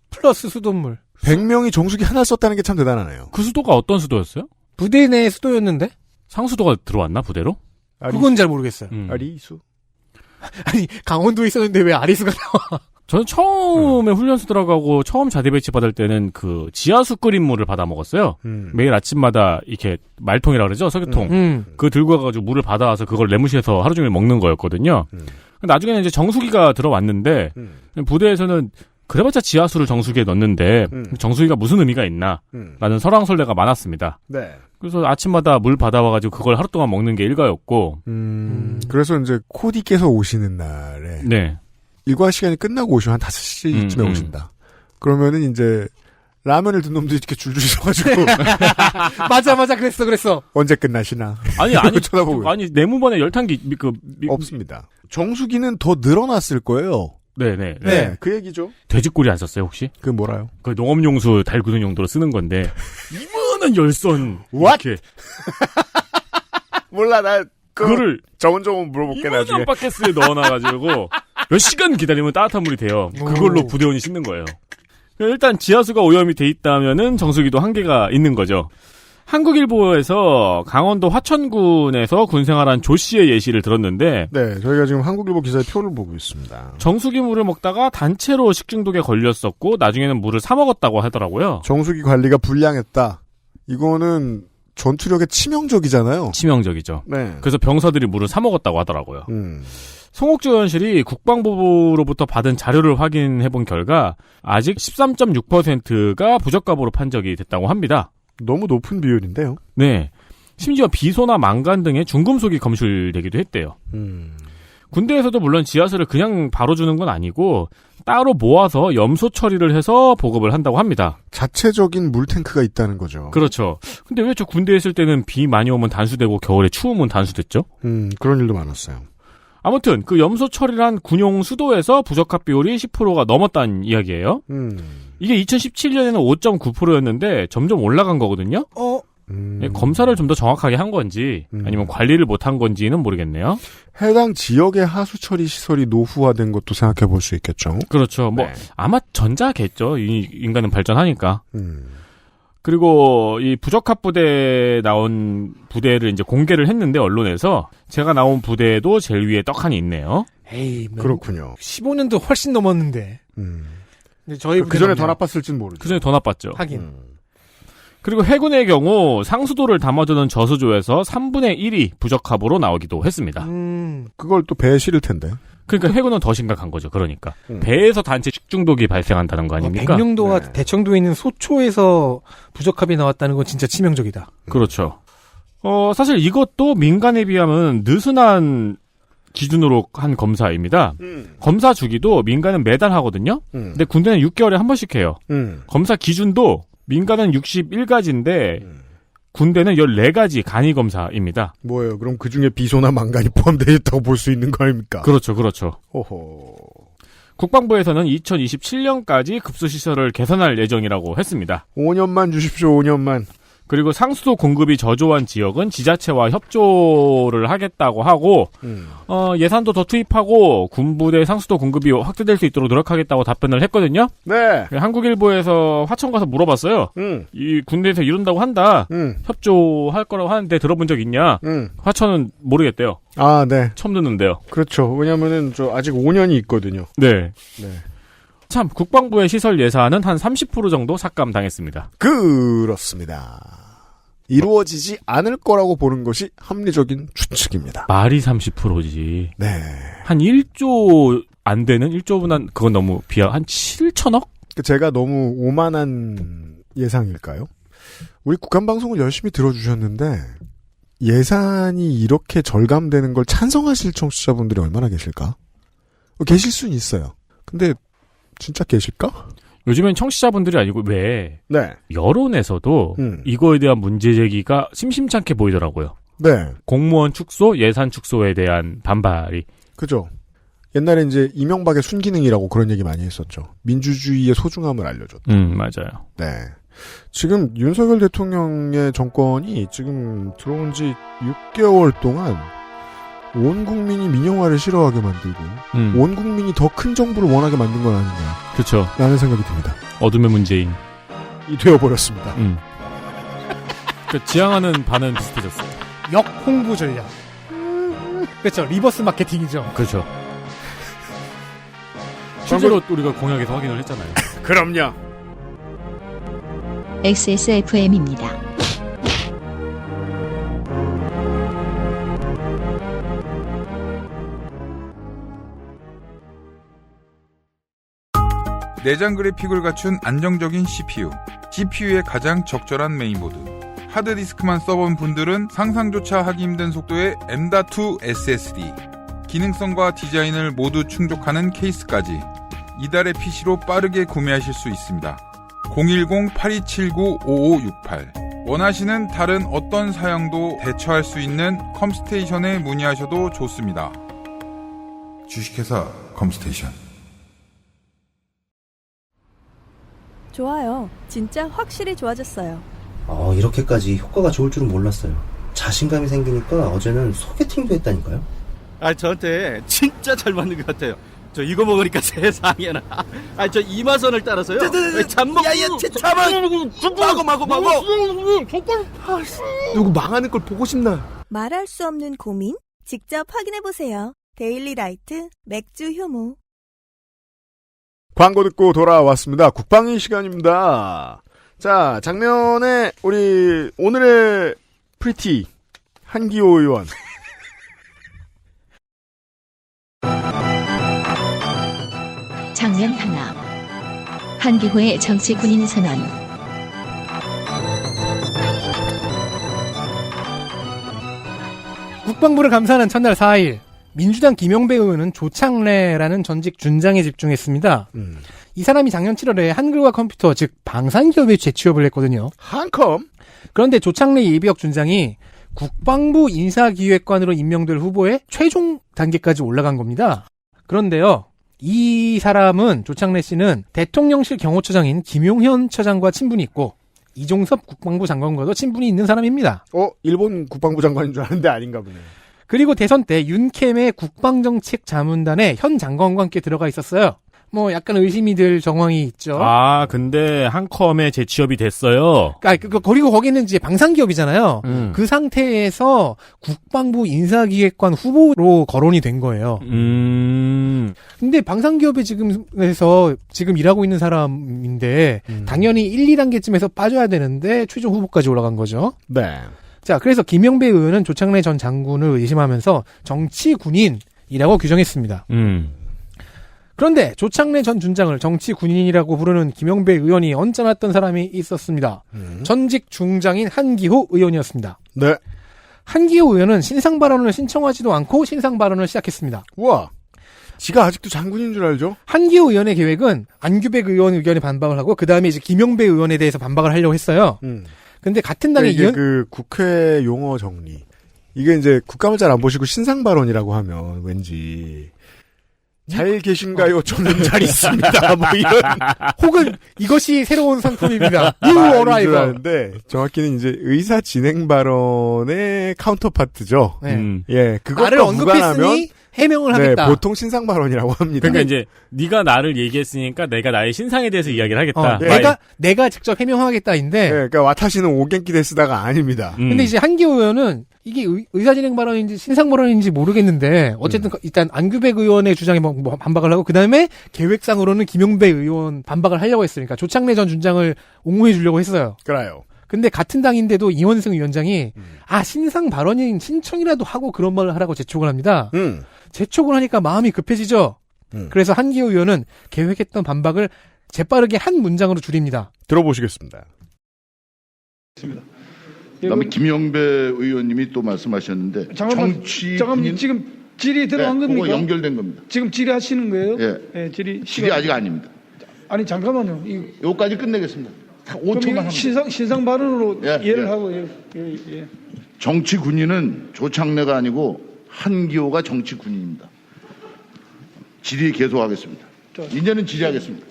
C: 플러스 수돗물.
D: 100명이 정수기 하나 썼다는 게 참 대단하네요.
B: 그 수도가 어떤 수도였어요?
C: 부대 내 수도였는데?
B: 상수도가 들어왔나 부대로?
C: 그건 잘 모르겠어요.
D: 아리수.
C: 아니 강원도에 있었는데 왜 아리수가 나와?
B: 저는 처음에 훈련소 들어가고 처음 자대 배치 받을 때는 그 지하수 끓인 물을 받아 먹었어요. 매일 아침마다 이렇게 말통이라 그러죠, 석유통. 그거 들고 가가지고 물을 받아와서 그걸 내무실에서 하루 종일 먹는 거였거든요. 나중에는 이제 정수기가 들어왔는데 부대에서는 그래봤자 지하수를 정수기에 넣는데 정수기가 무슨 의미가 있나 라는 설왕설래가 많았습니다.
D: 네.
B: 그래서 아침마다 물 받아와가지고 그걸 하루 동안 먹는 게 일과였고
D: 그래서 이제 코디께서 오시는 날에
B: 네.
D: 일과 시간이 끝나고 오시면 한 5시쯤에 오신다. 그러면은 이제 라면을 든 놈들이 이렇게 줄줄이 서가지고
C: 맞아 그랬어.
D: 언제 끝나시나?
B: 아니
D: 쳐다보고.
B: 아니 내무반에 열탕기
D: 없습니다. 정수기는 더 늘어났을 거예요.
B: 네.
D: 그 얘기죠.
B: 돼지꼬리 안 썼어요 혹시?
D: 그 뭐라요?
B: 그 농업용수 달구는 용도로 쓰는 건데 이만한 열선
D: What?
B: 이렇게
D: 몰라 나
B: 그거를
D: 저건 물어볼게 나중에.
B: 이만한 바켓스에 넣어놔가지고 몇 시간 기다리면 따뜻한 물이 돼요. 그걸로 부대원이 씻는 거예요. 일단 지하수가 오염이 돼 있다면은 정수기도 한계가 있는 거죠. 한국일보에서 강원도 화천군에서 군생활한 조 씨의 예시를 들었는데,
D: 네, 저희가 지금 한국일보 기사의 표를 보고 있습니다.
B: 정수기 물을 먹다가 단체로 식중독에 걸렸었고 나중에는 물을 사 먹었다고 하더라고요.
D: 정수기 관리가 불량했다. 이거는 전투력에 치명적이잖아요.
B: 치명적이죠.
D: 네.
B: 그래서 병사들이 물을 사 먹었다고 하더라고요. 송옥주 의원실이 국방부로부터 받은 자료를 확인해본 결과 아직 13.6%가 부적합으로 판정이 됐다고 합니다.
D: 너무 높은 비율인데요.
B: 네. 심지어 비소나 망간 등의 중금속이 검출되기도 했대요. 군대에서도 물론 지하수를 그냥 바로 주는 건 아니고 따로 모아서 염소 처리를 해서 보급을 한다고 합니다.
D: 자체적인 물탱크가 있다는 거죠.
B: 그렇죠. 근데 왜 저 군대에 있을 때는 비 많이 오면 단수되고 겨울에 추우면 단수됐죠?
D: 그런 일도 많았어요.
B: 아무튼 그 염소 처리란 군용 수도에서 부적합 비율이 10%가 넘었다는 이야기예요. 이게 2017년에는 5.9%였는데 점점 올라간 거거든요. 검사를 좀 더 정확하게 한 건지 아니면 관리를 못한 건지는 모르겠네요.
D: 해당 지역의 하수 처리 시설이 노후화된 것도 생각해 볼 수 있겠죠.
B: 그렇죠. 뭐 아마 전자겠죠. 인간은 발전하니까. 그리고 이 부적합 부대에 나온 부대를 이제 공개를 했는데 언론에서 제가 나온 부대도 제일 위에 떡하니 있네요.
C: 에이,
D: 그렇군요.
C: 15년도 훨씬 넘었는데. 근데 저희
D: 그 전에 더 나빴을진 모르죠.
B: 그 전에 더 나빴죠.
C: 하긴.
B: 그리고 해군의 경우 상수도를 담아두는 저수조에서 3분의 1이 부적합으로 나오기도 했습니다.
D: 그걸 또 배에 실을 텐데.
B: 그러니까 해군은 더 심각한 거죠. 그러니까 배에서 단체 식중독이 발생한다는 거 아닙니까?
C: 백령도와 대청도에 있는 소초에서 부적합이 나왔다는 건 진짜 치명적이다.
B: 그렇죠. 사실 이것도 민간에 비하면 느슨한 기준으로 한 검사입니다. 검사 주기도 민간은 매달 하거든요. 근데 군대는 6개월에 한 번씩 해요. 검사 기준도 민간은 61가지인데 군대는 14가지 간이 검사입니다.
D: 뭐예요? 그럼 그중에 비소나 망간이 포함되어 있다고 볼 수 있는 거 아닙니까?
B: 그렇죠.
D: 호호.
B: 국방부에서는 2027년까지 급수시설을 개선할 예정이라고 했습니다.
D: 5년만 주십시오. 5년만.
B: 그리고 상수도 공급이 저조한 지역은 지자체와 협조를 하겠다고 하고 예산도 더 투입하고 군부대 상수도 공급이 확대될 수 있도록 노력하겠다고 답변을 했거든요.
D: 네.
B: 한국일보에서 화천 가서 물어봤어요. 이 군대에서 이런다고 한다. 협조할 거라고 하는데 들어본 적 있냐? 화천은 모르겠대요.
D: 아, 네.
B: 처음 듣는데요.
D: 그렇죠. 왜냐면은 아직 5년이 있거든요.
B: 네.
D: 네.
B: 참 국방부의 시설 예산은 한 30% 정도 삭감당했습니다.
D: 그렇습니다. 이루어지지 않을 거라고 보는 것이 합리적인 추측입니다.
B: 말이 30%지.
D: 네.
B: 한 1조 안 되는 1조보단 그건 너무 한 7천억?
D: 제가 너무 오만한 예상일까요? 우리 국간방송을 열심히 들어주셨는데 예산이 이렇게 절감되는 걸 찬성하실 청취자분들이 얼마나 계실까? 계실 수는 있어요. 근데 진짜 계실까?
B: 요즘엔 청취자분들이 아니고 왜
D: 네.
B: 여론에서도 이거에 대한 문제 제기가 심심찮게 보이더라고요.
D: 네.
B: 공무원 축소, 예산 축소에 대한 반발이.
D: 그죠. 옛날에 이제 이명박의 순기능이라고 그런 얘기 많이 했었죠. 민주주의의 소중함을 알려줬다.
B: 맞아요.
D: 네. 지금 윤석열 대통령의 정권이 지금 들어온 지 6개월 동안 온 국민이 민영화를 싫어하게 만들고 온 국민이 더 큰 정부를 원하게 만든 건 아닌가.
B: 그렇죠.
D: 라는 생각이 듭니다.
B: 어둠의 문재인.
D: 이 되어버렸습니다.
B: 그 지향하는 바는 비슷해졌어요.
C: 역 홍보 전략. 그렇죠. 리버스 마케팅이죠.
B: 그렇죠. 실제로 우리가 공약에서 확인을 했잖아요.
D: 그럼요.
A: XSFM입니다.
G: 내장 그래픽을 갖춘 안정적인 CPU, GPU의 가장 적절한 메인보드. 하드디스크만 써본 분들은 상상조차 하기 힘든 속도의 M.2 SSD, 기능성과 디자인을 모두 충족하는 케이스까지 이달의 PC로 빠르게 구매하실 수 있습니다. 010-8279-5568 원하시는 다른 어떤 사양도 대처할 수 있는 컴스테이션에 문의하셔도 좋습니다.
H: 주식회사 컴스테이션.
F: 좋아요. 진짜 확실히 좋아졌어요.
I: 이렇게까지 효과가 좋을 줄은 몰랐어요. 자신감이 생기니까 어제는 소개팅도 했다니까요.
J: 저한테 진짜 잘 맞는 것 같아요. 저 이거 먹으니까 세상에나. 저 이마선을 따라서요. 잠먹. 야야, 마고. 누구 망하는 걸 보고 싶나?
F: 말할 수 없는 고민? 직접 확인해보세요. 데일리라이트 맥주 효모.
D: 광고 듣고 돌아왔습니다. 국방위 시간입니다. 자, 장면에 우리 오늘의 프리티 한기호 의원.
A: 장면 하나. 한기호의 정치 군인 선언.
C: 국방부를 감사하는 첫날 4일. 민주당 김영배 의원은 조창래라는 전직 준장에 집중했습니다. 이 사람이 작년 7월에 한글과 컴퓨터, 즉 방산기업에 재취업을 했거든요.
D: 한컴?
C: 그런데 조창래 예비역 준장이 국방부 인사기획관으로 임명될 후보의 최종 단계까지 올라간 겁니다. 그런데요, 이 사람은, 조창래 씨는 대통령실 경호처장인 김용현 처장과 친분이 있고 이종섭 국방부 장관과도 친분이 있는 사람입니다.
D: 일본 국방부 장관인 줄 아는데 아닌가 보네.
C: 그리고 대선 때 윤캠의 국방정책자문단에 현 장관과 함께 들어가 있었어요. 뭐 약간 의심이 들 정황이 있죠.
B: 근데 한컴에 재취업이 됐어요.
C: 그리고 거기는 이제 방산기업이잖아요. 그 상태에서 국방부 인사기획관 후보로 거론이 된 거예요. 근데 방산기업에 지금 일하고 있는 사람인데 당연히 1, 2단계쯤에서 빠져야 되는데 최종 후보까지 올라간 거죠.
D: 네.
C: 자, 그래서 김영배 의원은 조창래 전 장군을 의심하면서 정치 군인이라고 규정했습니다. 그런데 조창래 전 준장을 정치 군인이라고 부르는 김영배 의원이 언짢았던 사람이 있었습니다. 전직 중장인 한기호 의원이었습니다.
D: 네.
C: 한기호 의원은 신상 발언을 신청하지도 않고 신상 발언을 시작했습니다.
D: 우와. 지가 아직도 장군인 줄 알죠?
C: 한기호 의원의 계획은 안규백 의원 의견에 반박을 하고 그 다음에 이제 김영배 의원에 대해서 반박을 하려고 했어요. 근데 같은 당의
D: 이게 국회 용어 정리. 이게 이제 국감을 잘 안 보시고 신상 발언이라고 하면 왠지 잘 계신가요? 저는 잘 있습니다. 뭐 이런.
C: 혹은 이것이 새로운 상품입니다. New Arrival.
D: 하는데 정확히는 이제 의사 진행 발언의 카운터파트죠.
C: 네.
D: 예, 그것과
C: 나를 언급했으니 해명을 하겠다.
D: 네, 보통 신상 발언이라고 합니다.
B: 그러니까 이제 네가 나를 얘기했으니까 내가 나의 신상에 대해서 이야기를 하겠다.
C: 내가 직접 해명하겠다인데.
D: 네, 그러니까 와타시는 오겐키 데스다가 아닙니다.
C: 근데 이제 한기호 의원은 이게 의사진행 발언인지 신상 발언인지 모르겠는데 어쨌든 일단 안규백 의원의 주장에 뭐 반박을 하고 그다음에 계획상으로는 김용배 의원 반박을 하려고 했으니까 조창래 전 준장을 옹호해 주려고 했어요.
D: 그래요.
C: 근데 같은 당인데도 이원승 위원장이 신상 발언인 신청이라도 하고 그런 말을 하라고 재촉을 합니다. 재촉을 하니까 마음이 급해지죠. 그래서 한기호 의원은 계획했던 반박을 재빠르게 한 문장으로 줄입니다.
D: 들어보시겠습니다.
K: 그다음에 김영배 의원님이 또 말씀하셨는데
L: 잠깐만 지금 질의 들어간 겁니까?
K: 그거 연결된 겁니다.
L: 지금 질의하시는 거예요?
K: 예.
L: 질의
K: 아직 아닙니다.
L: 아니 잠깐만요.
K: 요까지 끝내겠습니다. 5초만
L: 신상 발언으로 이해를 하고
K: 정치 군인은 조창래가 아니고 한기호가 정치 군인입니다. 질의 계속하겠습니다. 이제는 질의하겠습니다.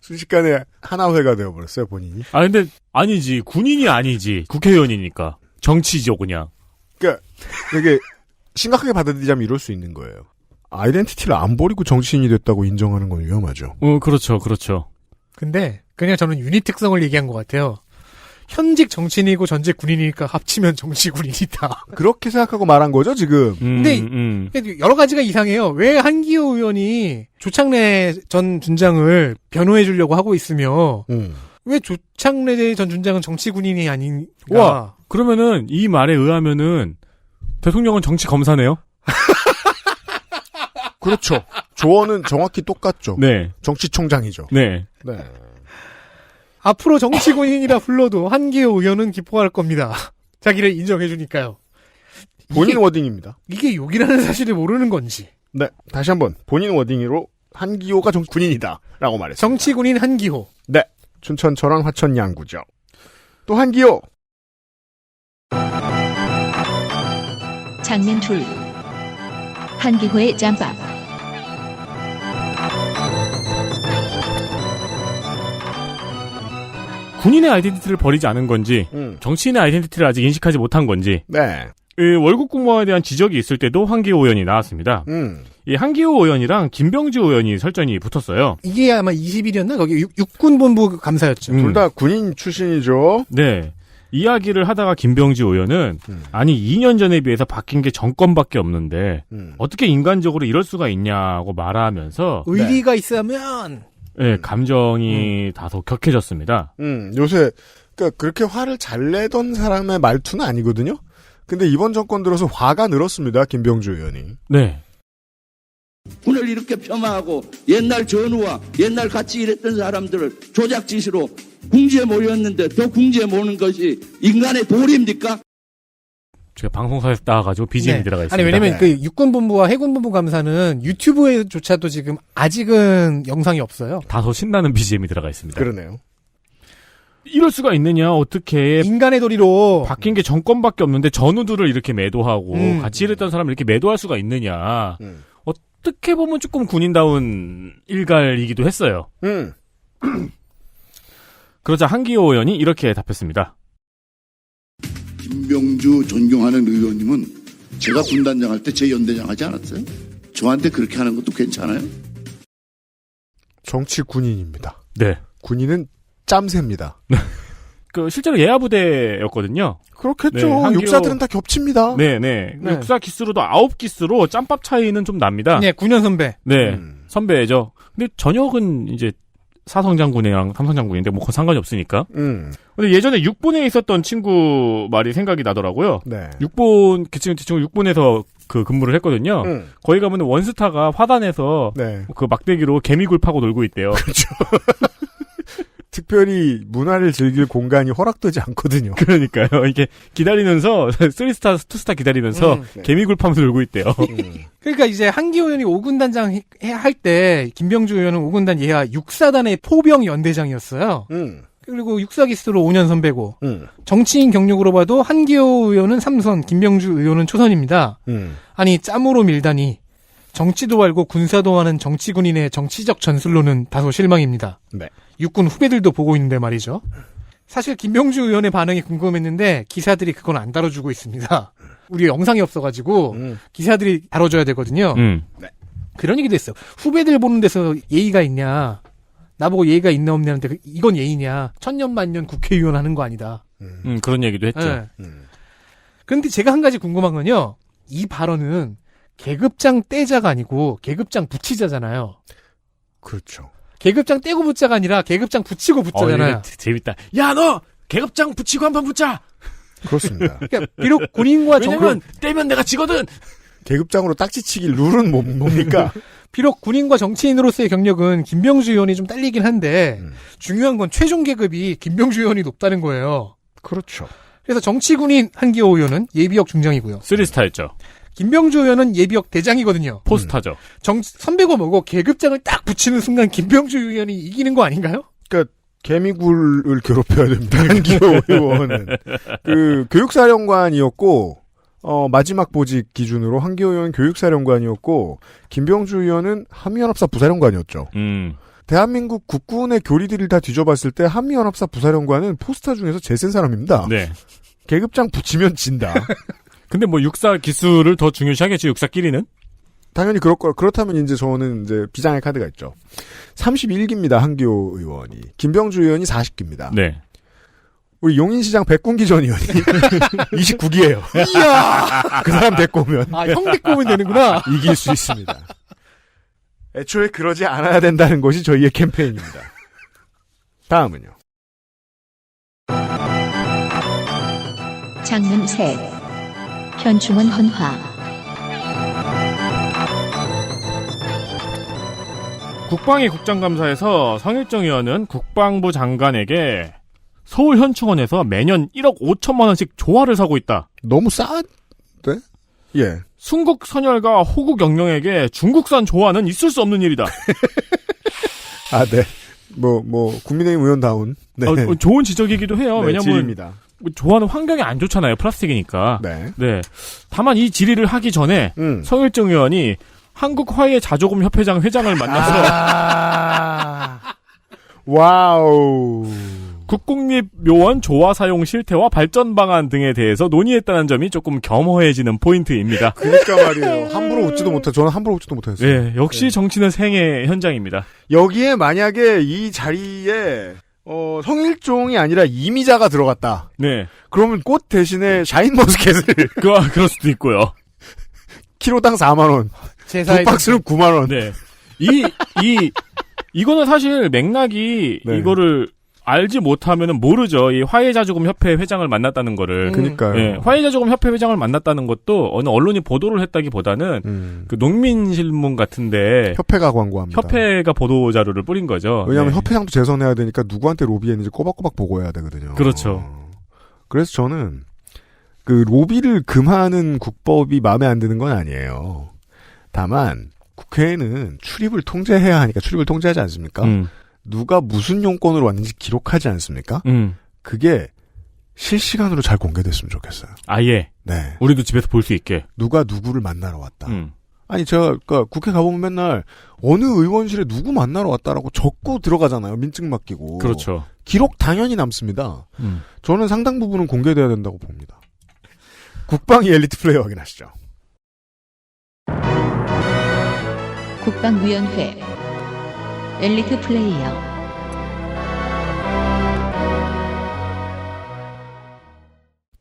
D: 순식간에 하나회가 되어버렸어요, 본인이.
B: 근데 아니지. 군인이 아니지. 국회의원이니까. 정치죠, 그냥.
D: 그러니까 되게 심각하게 받아들이자면 이럴 수 있는 거예요. 아이덴티티를 안 버리고 정치인이 됐다고 인정하는 건 위험하죠.
B: 그렇죠, 그렇죠.
C: 근데 그냥 저는 유닛 특성을 얘기한 것 같아요. 현직 정치인이고 전직 군인이니까 합치면 정치 군인이다.
D: 그렇게 생각하고 말한 거죠, 지금.
C: 근데 여러 가지가 이상해요. 왜 한기호 의원이 조창래 전 준장을 변호해 주려고 하고 있으며 왜 조창래 전 준장은 정치 군인이 아닌가?
B: 와, 그러면은 이 말에 의하면은 대통령은 정치 검사네요?
D: 그렇죠. 조언은 정확히 똑같죠.
B: 네.
D: 정치총장이죠.
B: 네.
D: 네.
C: 앞으로 정치군인이라 불러도 한기호 의원은 기뻐할 겁니다. 자기를 인정해주니까요.
D: 본인 워딩입니다.
C: 이게 욕이라는 사실을 모르는 건지.
D: 네, 다시 한번 본인 워딩으로 한기호가 군인이다 라고 말했습니다.
C: 정치군인 한기호.
D: 네, 춘천철원 화천양구죠. 또 한기호.
A: 장면 둘. 한기호의 짬밥.
B: 군인의 아이덴티티를 버리지 않은 건지 정치인의 아이덴티티를 아직 인식하지 못한 건지
D: 네.
B: 월급 공무원에 대한 지적이 있을 때도 한기호 의원이 나왔습니다. 이 한기호 의원이랑 김병주 의원이 설전이 붙었어요.
C: 이게 아마 20일이었나? 거기 육군본부 감사였죠.
D: 둘 다 군인 출신이죠.
B: 네. 이야기를 하다가 김병주 의원은 아니 2년 전에 비해서 바뀐 게 정권밖에 없는데 어떻게 인간적으로 이럴 수가 있냐고 말하면서
C: 의리가 있으면
B: 네, 감정이 다소 격해졌습니다.
D: 요새 그러니까 그렇게 화를 잘 내던 사람의 말투는 아니거든요. 근데 이번 정권 들어서 화가 늘었습니다. 김병주 의원이.
B: 네.
M: 군을 이렇게 폄하하고 옛날 전우와 옛날 같이 일했던 사람들을 조작짓으로 궁지에 모였는데 더 궁지에 모는 것이 인간의 도리입니까?
B: 제가 방송사에서 따와가지고 BGM이 들어가 있습니다.
C: 아니 왜냐면 그 육군본부와 해군본부 감사는 유튜브에조차도 지금 아직은 영상이 없어요.
B: 다소 신나는 BGM이 들어가 있습니다.
D: 그러네요.
B: 이럴 수가 있느냐, 어떻게.
C: 인간의 도리로.
B: 바뀐 게 정권밖에 없는데 전우들을 이렇게 매도하고 같이 일했던 사람을 이렇게 매도할 수가 있느냐. 어떻게 보면 조금 군인다운 일갈이기도 했어요. 그러자 한기호 의원이 이렇게 답했습니다.
K: 김병주 존경하는 의원님은 제가 군단장 할 때 제 연대장 하지 않았어요? 저한테 그렇게 하는 것도 괜찮아요?
D: 정치 군인입니다.
B: 네.
D: 군인은 짬새입니다.
B: 실제로 예하부대였거든요.
D: 그렇겠죠.
B: 네,
D: 육사들은 다 겹칩니다.
B: 네네. 육사 기수로도 9기수로 짬밥 차이는 좀 납니다.
C: 네, 9년 선배.
B: 네, 선배죠. 근데 전역은 이제 사성장군이랑 삼성장군인데 뭐 그건 상관이 없으니까. 근데 예전에 육본에 있었던 친구 말이 생각이 나더라고요.
D: 네.
B: 육본 그 친구 육본에서 그 근무를 했거든요. 거기 가면 원스타가 화단에서 그 막대기로 개미굴 파고 놀고 있대요.
D: 그렇죠. 특별히 문화를 즐길 공간이 허락되지 않거든요.
B: 그러니까요. 이렇게 기다리면서 3스타, 2스타 기다리면서 개미굴 파면서 놀고 있대요.
C: 그러니까 이제 한기호 의원이 5군 단장 할 때 김병주 의원은 5군단 예하 6사단의 포병 연대장이었어요. 그리고 육사기수로 5년 선배고 정치인 경력으로 봐도 한기호 의원은 3선, 김병주 의원은 초선입니다. 아니 짬으로 밀다니 정치도 알고 군사도 하는 정치군인의 정치적 전술로는 다소 실망입니다.
D: 네.
C: 육군 후배들도 보고 있는데 말이죠. 사실 김병주 의원의 반응이 궁금했는데 기사들이 그건 안 다뤄주고 있습니다. 우리 영상이 없어가지고 기사들이 다뤄줘야 되거든요.
D: 네.
C: 그런 얘기도 했어요. 후배들 보는 데서 예의가 있냐. 나보고 예의가 있나 없냐 하는데 이건 예의냐. 천년만년 국회의원 하는 거 아니다.
B: 그런 얘기도 했죠.
C: 네. 그런데 제가 한 가지 궁금한 건요. 이 발언은 계급장 떼자가 아니고 계급장 붙이자잖아요.
D: 그렇죠.
C: 계급장 떼고 붙자가 아니라 계급장 붙이고 붙자잖아요.
B: 재밌다. 야, 너 계급장 붙이고 한판 붙자.
D: 그렇습니다.
C: 그러니까 비록 군인과
B: 왜냐면 떼면 내가 지거든.
D: 계급장으로 딱지치기 룰은 뭡니까?
C: 비록 군인과 정치인으로서의 경력은 김병주 의원이 좀 딸리긴 한데 중요한 건 최종 계급이 김병주 의원이 높다는 거예요.
D: 그렇죠.
C: 그래서 정치군인 한기호 의원은 예비역 중장이고요.
B: 3스타였죠.
C: 김병주 의원은 예비역 대장이거든요.
B: 포스타죠.
C: 선배고 뭐고 계급장을 딱 붙이는 순간 김병주 의원이 이기는 거 아닌가요?
D: 그러니까 개미굴을 괴롭혀야 됩니다. 한기호 의원은 그 교육사령관이었고 마지막 보직 기준으로 한기호 의원은 교육사령관이었고 김병주 의원은 한미연합사 부사령관이었죠. 대한민국 국군의 교리들을 다 뒤져봤을 때 한미연합사 부사령관은 포스타 중에서 제일 센 사람입니다.
B: 네.
D: 계급장 붙이면 진다.
B: 근데 뭐 육사 기술을 더 중요시하겠지, 육사끼리는?
D: 당연히 그럴 거야. 그렇다면 이제 저는 이제 비장의 카드가 있죠. 31기입니다, 한기호 의원이. 김병주 의원이 40기입니다.
B: 네.
D: 우리 용인시장 백군기 전 의원이 29기예요. 이야! 그 사람 데리고 오면.
C: 아, 형 데리고 오면 되는구나.
D: 이길 수 있습니다. 애초에 그러지 않아야 된다는 것이 저희의 캠페인입니다. 다음은요.
A: 장문 셋. 현충원 헌화.
B: 국방위 국장감사에서 성일정 의원은 국방부 장관에게 서울 현충원에서 매년 1억 5천만 원씩 조화를 사고 있다.
D: 너무 싸네? 예.
B: 순국 선열과 호국 영령에게 중국산 조화는 있을 수 없는 일이다.
D: 아, 네. 국민의힘 의원다운. 네.
B: 좋은 지적이기도 해요.
D: 네,
B: 왜냐면
D: 질입니다.
B: 조화는 환경에 안 좋잖아요. 플라스틱이니까.
D: 네.
B: 네. 다만 이 질의를 하기 전에 성일정 의원이 한국화해자조금 협회장 회장을 만나서
D: 와우.
B: 국공립묘원 조화 사용 실태와 발전 방안 등에 대해서 논의했다는 점이 조금 겸허해지는 포인트입니다.
D: 그러니까 말이에요. 함부로 웃지도 못해. 저는 함부로 웃지도 못했어요.
B: 네, 역시 정치는 생애 현장입니다.
D: 여기에 만약에 이 자리에 성일종이 아니라 이미자가 들어갔다.
B: 네.
D: 그러면 꽃 대신에 샤인머스켓을
B: 그럴 수도 있고요.
D: 키로당 4만 원. 두 박스는 9만 원.
B: 네. 이거는 사실 맥락이
D: 네.
B: 이거를 알지 못하면은 모르죠. 이 화해자조금 협회 회장을 만났다는 거를.
D: 그러니까요.
B: 네, 화해자조금 협회 회장을 만났다는 것도 어느 언론이 보도를 했다기보다는 그 농민신문 같은데
D: 협회가 광고합니다.
B: 협회가 보도 자료를 뿌린 거죠.
D: 왜냐하면
B: 네.
D: 협회장도 재선해야 되니까 누구한테 로비했는지 꼬박꼬박 보고해야 되거든요.
B: 그렇죠.
D: 그래서 저는 그 로비를 금하는 국법이 마음에 안 드는 건 아니에요. 다만 국회에는 출입을 통제해야 하니까 출입을 통제하지 않습니까? 누가 무슨 용건으로 왔는지 기록하지 않습니까? 그게 실시간으로 잘 공개됐으면 좋겠어요.
B: 아예.
D: 네.
B: 우리도 집에서 볼 수 있게.
D: 누가 누구를 만나러 왔다. 아니 제가 그러니까 국회 가보면 맨날 어느 의원실에 누구 만나러 왔다라고 적고 들어가잖아요. 민증 맡기고.
B: 그렇죠.
D: 기록 당연히 남습니다. 저는 상당 부분은 공개돼야 된다고 봅니다. 국방위 엘리트 플레이어 확인하시죠.
A: 국방위원회 엘리트 플레이어.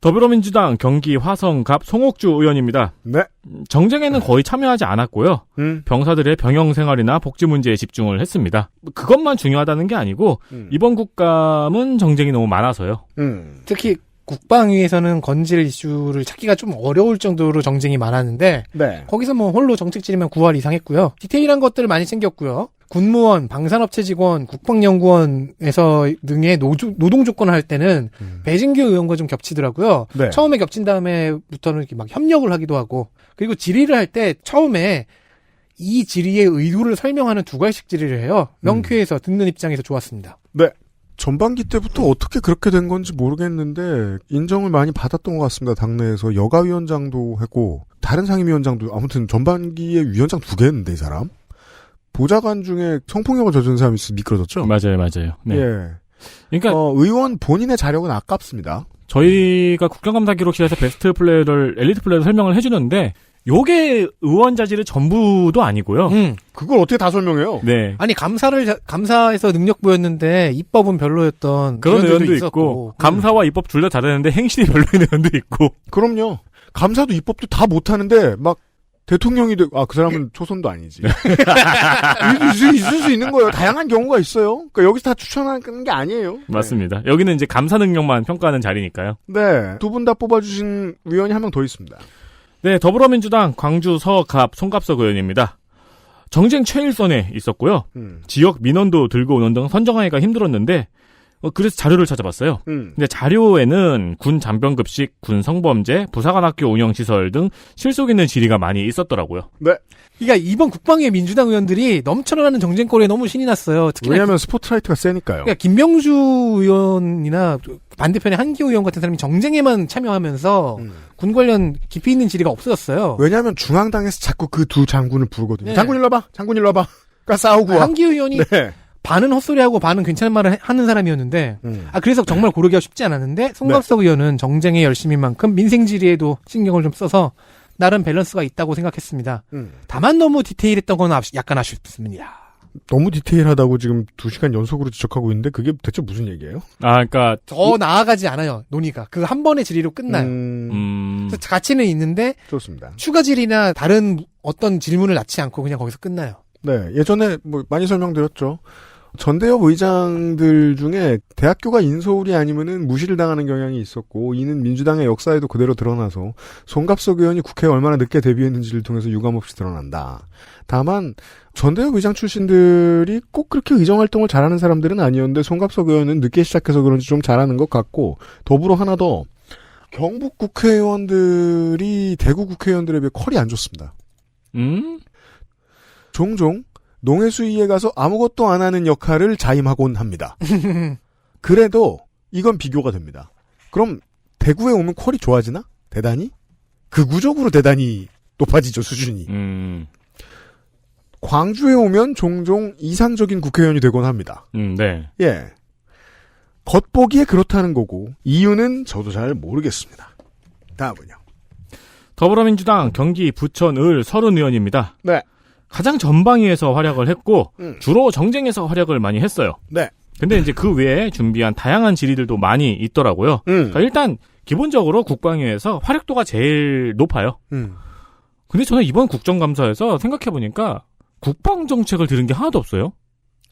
B: 더불어민주당 경기 화성갑 송옥주 의원입니다.
D: 네.
B: 정쟁에는 거의 참여하지 않았고요. 병사들의 병영 생활이나 복지 문제에 집중을 했습니다. 그것만 중요하다는 게 아니고 이번 국감은 정쟁이 너무 많아서요.
C: 특히 국방위에서는 건질 이슈를 찾기가 좀 어려울 정도로 정쟁이 많았는데
D: 네.
C: 거기서 뭐 홀로 정책질이면 9할 이상 했고요. 디테일한 것들을 많이 챙겼고요. 군무원, 방산업체 직원, 국방연구원에서 등의 노동 조건을 할 때는 배진규 의원과 좀 겹치더라고요.
D: 네.
C: 처음에 겹친 다음에부터는 이렇게 막 협력을 하기도 하고, 그리고 질의를 할 때 처음에 이 질의의 의도를 설명하는 2갈씩 질의를 해요. 명쾌해서 듣는 입장에서 좋았습니다.
D: 네. 전반기 때부터 어떻게 그렇게 된 건지 모르겠는데 인정을 많이 받았던 것 같습니다. 당내에서 여가위원장도 했고 다른 상임위원장도 아무튼 전반기에 위원장 2개 했는데 이 사람. 보좌관 중에 성폭력을 저지른 사람이 있어서 미끄러졌죠?
B: 맞아요. 네.
D: 예.
B: 그러니까
D: 의원 본인의 자력은 아깝습니다.
B: 저희가 국정감사 기록실에서 베스트 플레이어를 엘리트 플레이어를 설명을 해주는데 요게 의원 자질의 전부도 아니고요.
D: 그걸 어떻게 다 설명해요?
B: 네.
C: 아니 감사에서 능력 보였는데 입법은 별로였던
B: 그런 의원도
C: 있었고.
B: 있고 감사와 입법 둘 다 잘하는데 행실이 별로인 의원도 있고.
D: 그럼요. 감사도 입법도 다 못하는데 막 대통령이 그 사람은 초선도 아니지. 있을 수 있는 거예요. 다양한 경우가 있어요. 그러니까 여기서 다 추천하는 게 아니에요.
B: 맞습니다. 네. 여기는 이제 감사 능력만 평가하는 자리니까요.
D: 네. 두 분 다 뽑아주신 의원이 한 명 더 있습니다.
B: 네, 더불어민주당 광주 서갑 송갑석 의원입니다. 정쟁 최일선에 있었고요. 지역 민원도 들고 오는 등 선정하기가 힘들었는데 그래서 자료를 찾아봤어요. 근데 자료에는 군 장병급식, 군 성범죄, 부사관학교 운영시설 등 실속 있는 질의가 많이 있었더라고요.
D: 네.
C: 그러니까 이번 국방위 민주당 의원들이 넘쳐나는 정쟁거리에 너무 신이 났어요. 특히나
D: 왜냐하면 스포트라이트가 세니까요.
C: 그러니까 김명주 의원이나 반대편의 한기호 의원 같은 사람이 정쟁에만 참여하면서 군 관련 깊이 있는 질의가 없어졌어요.
D: 왜냐하면 중앙당에서 자꾸 그 두 장군을 부르거든요.
C: 네.
D: 장군 일로 와봐. 장군 일로 와봐. 그러니까 싸우고 와.
C: 한기호 의원이
D: 네.
C: 반은 헛소리하고 반은 괜찮은 말을 하는 사람이었는데 그래서 정말 고르기가 쉽지 않았는데 송갑석 의원은 정쟁에 열심인 만큼 민생 질의에도 신경을 좀 써서 나름 밸런스가 있다고 생각했습니다. 다만 너무 디테일했던 건 약간 아쉽습니다.
D: 너무 디테일하다고 지금 2시간 연속으로 지적하고 있는데 그게 대체 무슨 얘기예요?
B: 그러니까
C: 더 나아가지 않아요. 논의가. 그 한 번의 질의로 끝나요. 그래서 가치는 있는데
D: 좋습니다.
C: 추가 질의나 다른 어떤 질문을 낳지 않고 그냥 거기서 끝나요.
D: 네, 예전에 많이 설명드렸죠. 전대협 의장들 중에 대학교가 인서울이 아니면은 무시를 당하는 경향이 있었고 이는 민주당의 역사에도 그대로 드러나서 송갑석 의원이 국회에 얼마나 늦게 데뷔했는지를 통해서 유감없이 드러난다. 다만 전대협 의장 출신들이 꼭 그렇게 의정활동을 잘하는 사람들은 아니었는데 송갑석 의원은 늦게 시작해서 그런지 좀 잘하는 것 같고 더불어 하나 더 경북 국회의원들이 대구 국회의원들에 비해 퀄이 안 좋습니다. 종종 농해수위에 가서 아무것도 안 하는 역할을 자임하곤 합니다. 그래도 이건 비교가 됩니다. 그럼 대구에 오면 퀄이 좋아지나? 대단히? 극우적으로 대단히 높아지죠, 수준이. 광주에 오면 종종 이상적인 국회의원이 되곤 합니다.
B: 네.
D: 예. 겉보기에 그렇다는 거고 이유는 저도 잘 모르겠습니다. 다음은요.
B: 더불어민주당 경기 부천 을 서른 의원입니다.
D: 네.
B: 가장 전방위에서 활약을 했고 주로 정쟁에서 활약을 많이 했어요.
D: 네.
B: 근데 이제 그 외에 준비한 다양한 질의들도 많이 있더라고요. 그러니까 일단 기본적으로 국방위에서 활약도가 제일 높아요. 근데 저는 이번 국정감사에서 생각해보니까 국방 정책을 들은 게 하나도 없어요.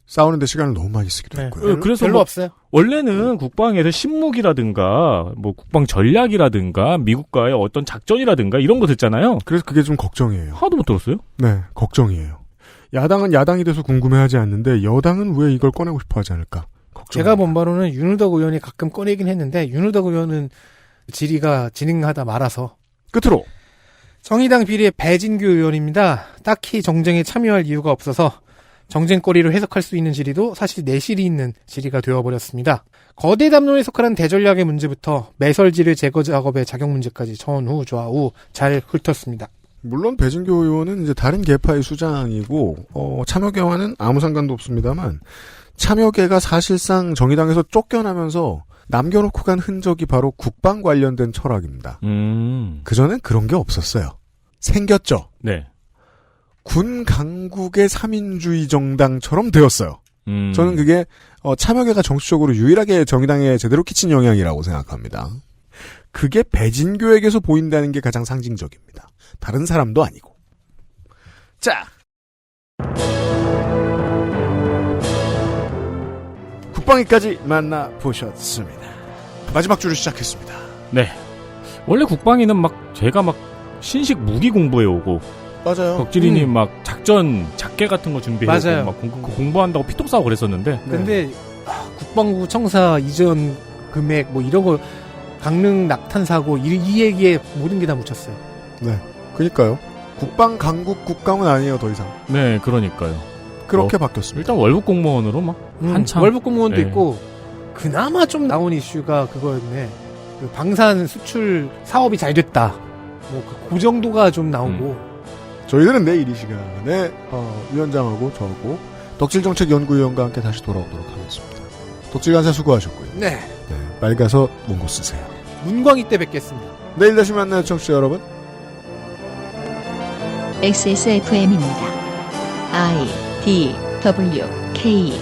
D: 싸우는데 시간을 너무 많이 쓰기도 했고요.
B: 그래서
C: 별로 없어요.
B: 원래는 국방에서 신무기라든가 뭐 국방 전략이라든가 미국과의 어떤 작전이라든가 이런 거 듣잖아요.
D: 그래서 그게 좀 걱정이에요.
B: 하나도 못 들었어요?
D: 네, 걱정이에요. 야당은 야당이 돼서 궁금해하지 않는데 여당은 왜 이걸 꺼내고 싶어하지 않을까?
C: 제가 본 바로는 윤우덕 의원이 가끔 꺼내긴 했는데 윤우덕 의원은 질의가 진행하다 말아서
D: 끝으로
C: 정의당 비리의 배진규 의원입니다. 딱히 정쟁에 참여할 이유가 없어서 정쟁거리로 해석할 수 있는 질의도 사실 내실이 있는 질의가 되어버렸습니다. 거대 담론에 속하는 대전략의 문제부터 매설지뢰 제거 작업의 작용 문제까지 전후 좌우 잘 훑었습니다.
D: 물론 배진교 의원은 이제 다른 계파의 수장이고 참여계와는 아무 상관도 없습니다만 참여계가 사실상 정의당에서 쫓겨나면서 남겨놓고 간 흔적이 바로 국방 관련된 철학입니다. 그전엔 그런 게 없었어요. 생겼죠.
B: 네.
D: 군 강국의 3인주의 정당처럼 되었어요. 저는 그게 참여계가 정치적으로 유일하게 정의당에 제대로 끼친 영향이라고 생각합니다. 그게 배진교에게서 보인다는 게 가장 상징적입니다. 다른 사람도 아니고. 자, 국방위까지 만나보셨습니다. 마지막 주를 시작했습니다.
B: 네. 원래 국방위는 제가 신식 무기 공부해오고
D: 맞아요.
B: 덕질이님 작전 작계 같은 거 준비해오고
C: 맞아요.
B: 공부한다고 피똥 싸고 그랬었는데.
C: 근데 국방부 청사 이전 금액 이런 거 강릉 낙탄 사고 이 얘기에 모든 게 다 묻혔어요.
D: 네. 그러니까요. 국방 강국 국감은 아니에요, 더 이상.
B: 네, 그러니까요.
D: 그렇게 바뀌었습니다.
B: 일단 월북 공무원으로 한참
C: 월북 공무원도
B: 네.
C: 있고 그나마 좀 나온 이슈가 그거였네. 그 방산 수출 사업이 잘 됐다. 그 정도가 좀 나오고.
D: 저희들은 내일 이 시간에 위원장하고 저하고 덕질정책연구위원과 함께 다시 돌아오도록 하겠습니다. 덕질간사 수고하셨고요.
C: 네.
D: 빨리 가서 문고 쓰세요.
C: 문광희 때 뵙겠습니다.
D: 내일 다시 만나요, 청취자 여러분.
A: XSFM입니다. I, D, W, K